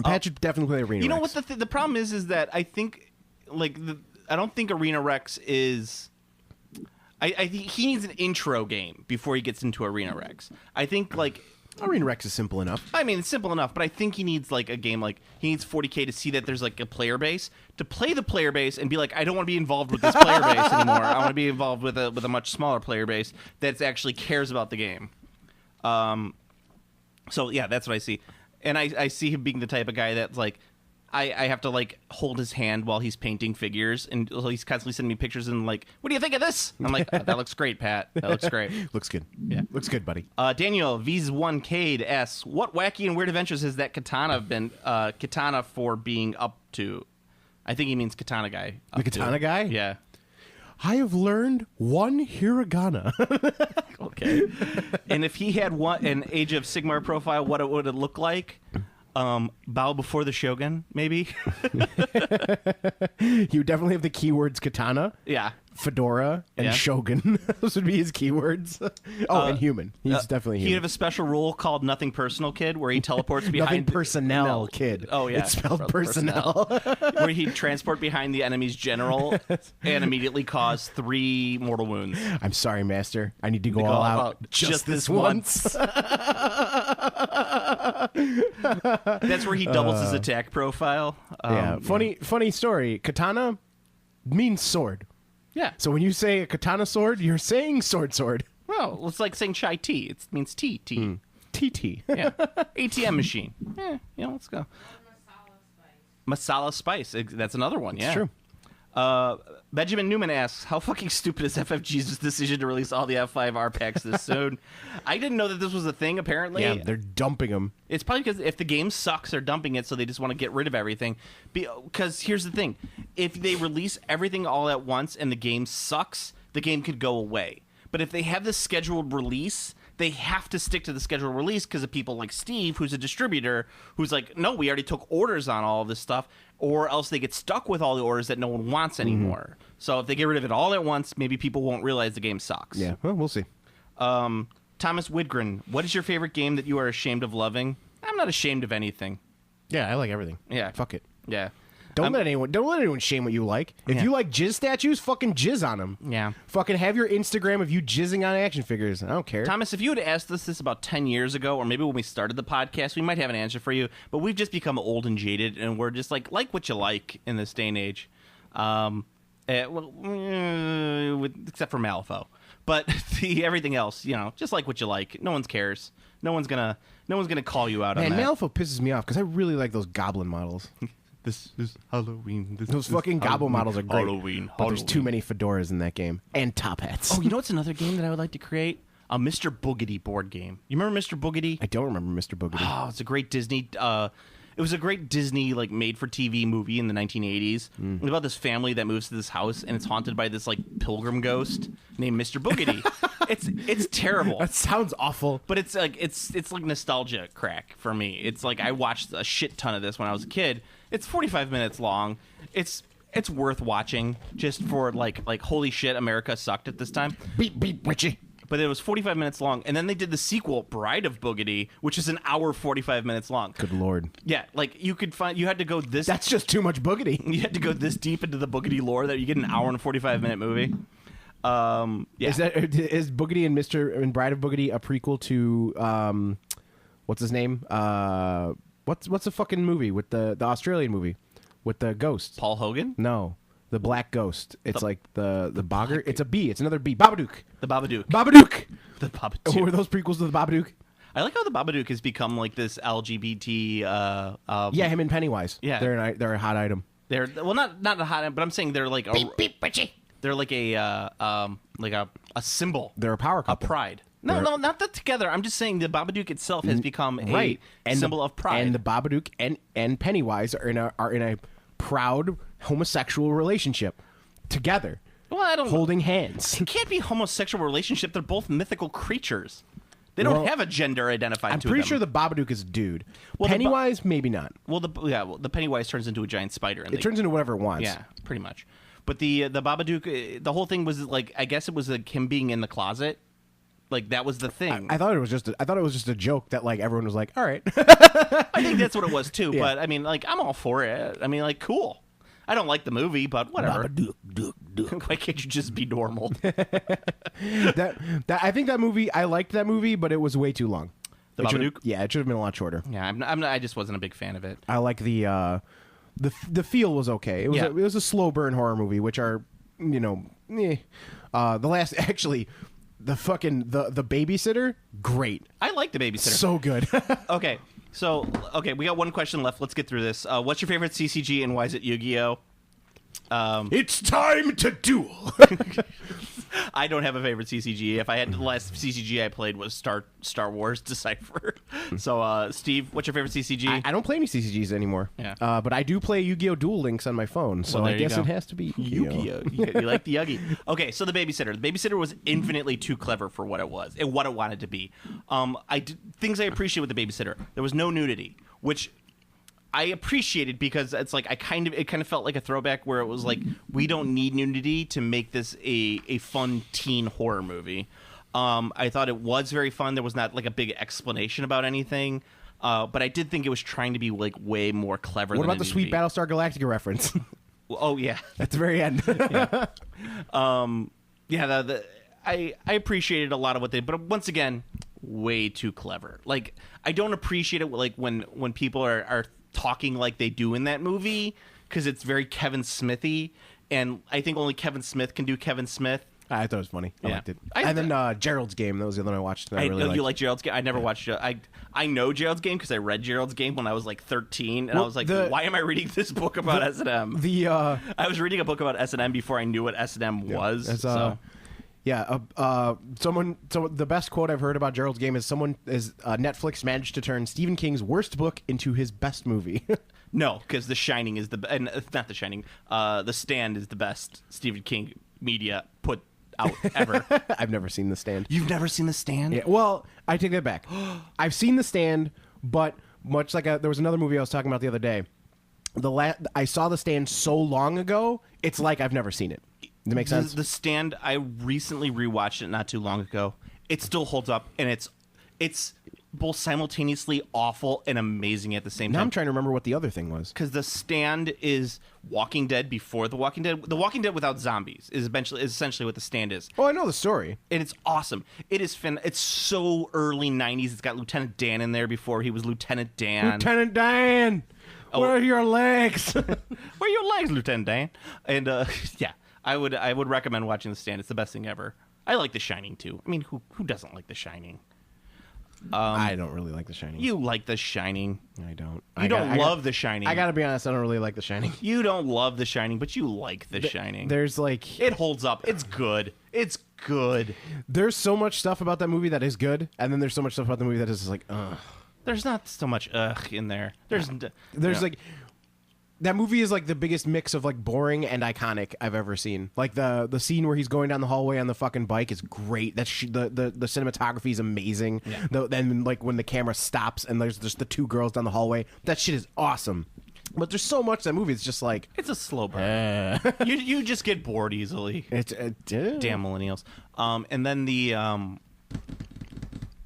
Pat should definitely play Arena Rex. You know what the problem is that I think, I don't think Arena Rex is... I think he needs an intro game before he gets into Arena Rex. I think, Arena Rex is simple enough. I mean, it's simple enough, but I think he needs, a game, he needs 40K to see that there's, a player base, to play the player base and be like, I don't want to be involved with this player base anymore. I want to be involved with a much smaller player base that actually cares about the game. So, yeah, that's what I see. And I see him being the type of guy that's, I have to hold his hand while he's painting figures, and he's constantly sending me pictures and what do you think of this? I'm like, that looks great, Pat. That looks great. Looks good. Yeah, looks good, buddy. Daniel V's1Cade asks, what wacky and weird adventures has that Katana for being up to? I think he means Katana guy. The Katana guy? Yeah. I have learned one hiragana. Okay. And if he had an Age of Sigmar profile, what would it look like? Bow before the Shogun, maybe. He would definitely have the keywords katana, fedora, and shogun. Those would be his keywords. And human. He's definitely human. He'd have a special rule called Nothing Personal Kid, where he teleports behind... Nothing Personnel Kid. Oh, yeah. It's spelled personnel. Where he'd transport behind the enemy's general and immediately cause 3 mortal wounds. I'm sorry, Master. I need to go all out just this once. That's where he doubles his attack profile. Funny story. Katana means sword. Yeah. So when you say a katana sword, you're saying sword. Well, it's like saying chai tea. It means tea. TT. Yeah. ATM machine. Let's go. Masala spice. That's another one. Yeah. It's true. Benjamin Newman asks, how fucking stupid is FFG's decision to release all the F5R packs this soon? I didn't know that this was a thing, apparently. Yeah, they're dumping them. It's probably because if the game sucks, they're dumping it, so they just want to get rid of everything. Because here's the thing. If they release everything all at once and the game sucks, the game could go away. But if they have this scheduled release, they have to stick to the scheduled release because of people like Steve, who's a distributor, who's like, no, we already took orders on all of this stuff, or else they get stuck with all the orders that no one wants anymore. So if they get rid of it all at once, maybe people won't realize the game sucks. Yeah, well, we'll see. Thomas Widgren, what is your favorite game that you are ashamed of loving? I'm not ashamed of anything. Yeah, I like everything. Yeah. Fuck it. Yeah. Don't let anyone shame what you like. If you like jizz statues, fucking jizz on them. Yeah. Fucking have your Instagram of you jizzing on action figures. I don't care. Thomas, if you had asked us this about 10 years ago, or maybe when we started the podcast, we might have an answer for you. But we've just become old and jaded, and we're just like what you like in this day and age. Except for Malifaux. But everything else, just like what you like. No one cares. No one's gonna call you out on that. Man, Malifaux pisses me off because I really like those goblin models. This is Halloween. Those fucking goblin models are great. Halloween. But there's too many fedoras in that game. And top hats. Oh, you know what's another game that I would like to create? A Mr. Boogedy board game. You remember Mr. Boogedy? I don't remember Mr. Boogedy. Oh, it's a great Disney. It was a great Disney made-for-TV movie in the 1980s. It's about this family that moves to this house and it's haunted by this pilgrim ghost named Mr. Boogedy. It's terrible. That sounds awful. But it's like nostalgia crack for me. It's like I watched a shit ton of this when I was a kid. It's 45 minutes long. It's worth watching just for like holy shit, America sucked at this time. Beep beep witchy. But it was 45 minutes long, and then they did the sequel, Bride of Boogedy, which is an hour 45 minutes long. Good lord. Yeah, you had to go this. That's just too much boogedy. You had to go this deep into the Boogedy lore that you get an hour and 45-minute movie. Yeah. Is Boogedy and Bride of Boogedy a prequel to what's his name? What's the fucking movie with the Australian movie with the ghost? Paul Hogan? No. The Black Ghost. It's like the Bogger. It's a B. It's another B. Babadook. The Babadook. Babadook. The Babadook. Were those prequels to the Babadook? I like how the Babadook has become like this LGBT. Yeah, him and Pennywise. Yeah, they're a hot item. They're not a hot item, but I'm saying they're like they're like a symbol. They're a power couple. A pride. No, not that together. I'm just saying the Babadook itself has become a symbol of pride. And the Babadook and Pennywise are in a proud homosexual relationship together. Well, I don't holding hands. It can't be a homosexual relationship. They're both mythical creatures. They don't have a gender identified to them. I'm pretty sure the Babadook is a dude. Well, Pennywise, maybe not. Well, the Pennywise turns into a giant spider. And it turns into whatever it wants. Yeah, pretty much. But the Babadook, the whole thing was like, I guess it was like him being in the closet. Like that was the thing. I thought it was just a joke that like everyone was like, all right. I think that's what it was too. Yeah. But I mean, like I'm all for it. I mean, like cool. I don't like the movie, but whatever. Why can't you just be normal? I think that movie. I liked that movie, but it was way too long. The Babadook? Yeah, it should have been a lot shorter. Yeah, I just wasn't a big fan of it. I like the feel was okay. It was a slow burn horror movie, which are the last actually. The babysitter, great. I like The Babysitter. So good. Okay, we got one question left. Let's get through this. What's your favorite CCG and why is it Yu-Gi-Oh? It's time to duel. I don't have a favorite CCG. If I had the last CCG I played was Star Wars Decipher. So, Steve, what's your favorite CCG? I don't play any CCGs anymore. Yeah. But I do play Yu-Gi-Oh! Duel Links on my phone, so I guess it has to be Yu-Gi-Oh! You like the Yugi. Okay, so The Babysitter. The Babysitter was infinitely too clever for what it was and what it wanted to be. Things I appreciate with The Babysitter. There was no nudity, which I appreciated because it's like it kind of felt like a throwback where it was like we don't need nudity to make this a fun teen horror movie. I thought it was very fun. There was not like a big explanation about anything, but I did think it was trying to be like way more clever. What than about the sweet Battlestar Galactica reference? Oh yeah, at the very end. I appreciated a lot of what they, but once again, way too clever. Like I don't appreciate it like when people are talking like they do in that movie because it's very Kevin Smithy, and I think only Kevin Smith can do Kevin Smith. I thought it was funny. I liked it. And then Gerald's Game. That was the other one I watched. I really liked. You like Gerald's Game? I never watched it. I know Gerald's Game because I read Gerald's Game when I was like 13, and I was like, why am I reading this book about S&M? I was reading a book about S&M before I knew what S&M was. Yeah, the best quote I've heard about Gerald's Game is Netflix managed to turn Stephen King's worst book into his best movie. No, because The Shining is not The Shining. The Stand is the best Stephen King media put out ever. I've never seen The Stand. You've never seen The Stand? Yeah, well, I take that back. I've seen The Stand, but much like there was another movie I was talking about the other day. I saw The Stand so long ago, it's like I've never seen it. Does that make sense? The Stand, I recently rewatched it not too long ago. it still holds up, and it's both simultaneously awful and amazing at the same Now time. I'm trying to remember what the other thing was. Because The Stand is Walking Dead before The Walking Dead. The Walking Dead without zombies is essentially what The Stand is. Oh, I know the story. And it's awesome. It is It's so early 90s. It's got Lieutenant Dan in there before he was Lieutenant Dan. Lieutenant Dan, where are your legs? Where are your legs, Lieutenant Dan? And yeah, I would recommend watching The Stand. It's the best thing ever. I like The Shining too. I mean, who doesn't like The Shining? I don't really like The Shining. You like The Shining. I don't. You don't love The Shining. I gotta be honest, I don't really like The Shining. You don't love The Shining, but you like The Shining. There's like... It holds up. It's good. It's good. There's so much stuff about that movie that is good, and then there's so much stuff about the movie that is just like, ugh. There's not so much in there. There's like... That movie is like the biggest mix of like boring and iconic I've ever seen. Like the scene where he's going down the hallway on the fucking bike is great. That's the cinematography is amazing. Yeah. Then like when the camera stops and there's just the two girls down the hallway, that shit is awesome. But there's so much that movie. It's just like it's a slow burn. You just get bored easily. It's damn millennials. And then the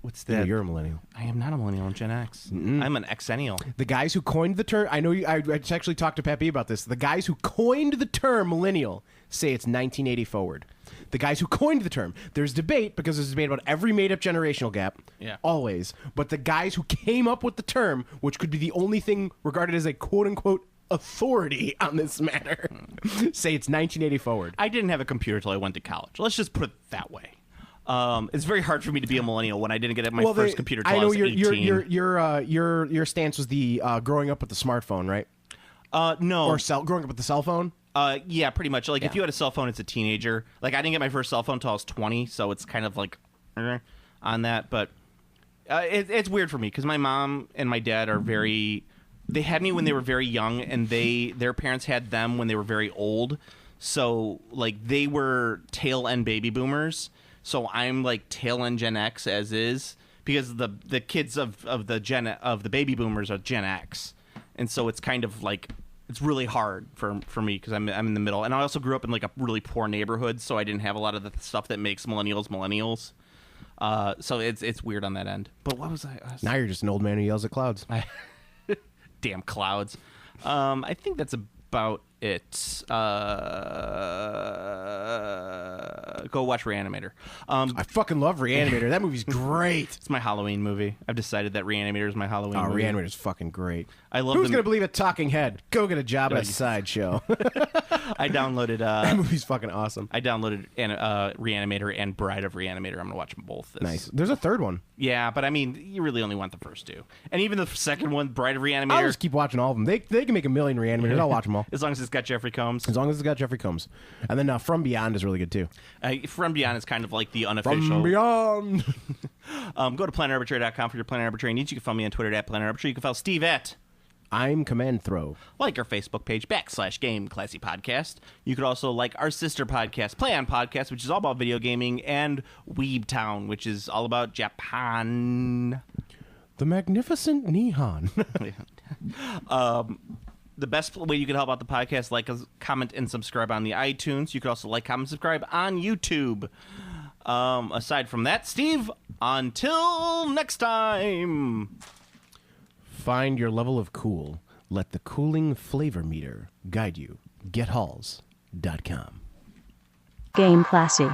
what's that? Yeah, you're a millennial. I am not a millennial. I'm Gen X. I'm an Xennial. The guys who coined the term, I know you, I actually talked to Pat B about this. The guys who coined the term millennial say it's 1980 forward. The guys who coined the term, there's debate because there's debate about every made-up generational gap, always. But the guys who came up with the term, which could be the only thing regarded as a quote-unquote authority on this matter, say it's 1980 forward. I didn't have a computer till I went to college. Let's just put it that way. It's very hard for me to be a millennial when I didn't get my first computer till I was 18. Your stance was the growing up with the smartphone, right? No. Or growing up with the cell phone? Yeah, pretty much. Like, if you had a cell phone as a teenager, like, I didn't get my first cell phone until I was 20, so it's kind of like on that. But it's weird for me because my mom and my dad are very... They had me when they were very young, and their parents had them when they were very old. So, like, they were tail end baby boomers. So I'm like tail end Gen X as is because the kids of the baby boomers are Gen X, and so it's kind of like it's really hard for me because I'm in the middle, and I also grew up in like a really poor neighborhood, so I didn't have a lot of the stuff that makes millennials. So it's weird on that end. But what was I? Now you're just an old man who yells at clouds. Damn clouds. I think that's about it. Go watch Reanimator. I fucking love Reanimator. That movie's great. It's my Halloween movie. I've decided that Reanimator is my Halloween movie. Reanimator's fucking great. I love Who's going to believe a talking head? Go get a job at a sideshow. I downloaded... that movie's fucking awesome. I downloaded Reanimator and Bride of Reanimator. I'm going to watch them both. Nice. There's a third one. Yeah, but I mean, you really only want the first two. And even the second one, Bride of Reanimator... I'll just keep watching all of them. They can make a million Reanimators. I'll watch them all. As long as it's got Jeffrey Combs. As long as it's got Jeffrey Combs. And then From Beyond is really good, too. From Beyond is kind of like the unofficial... From Beyond! Go to PlanetArbitrary.com for your Planet Arbitrary needs. You can follow me on Twitter at Planet Arbitrary. You can follow Steve at... I'm Command Throw. Like our Facebook page, /Game Classy Podcast. You could also like our sister podcast, Play On Podcast, which is all about video gaming, and Weeb Town, which is all about Japan. The magnificent Nihon. The best way you can help out the podcast, like, comment, and subscribe on the iTunes. You could also like, comment, subscribe on YouTube. Aside from that, Steve, until next time. Find your level of cool. Let the cooling flavor meter guide you. GetHalls.com. Game Classy.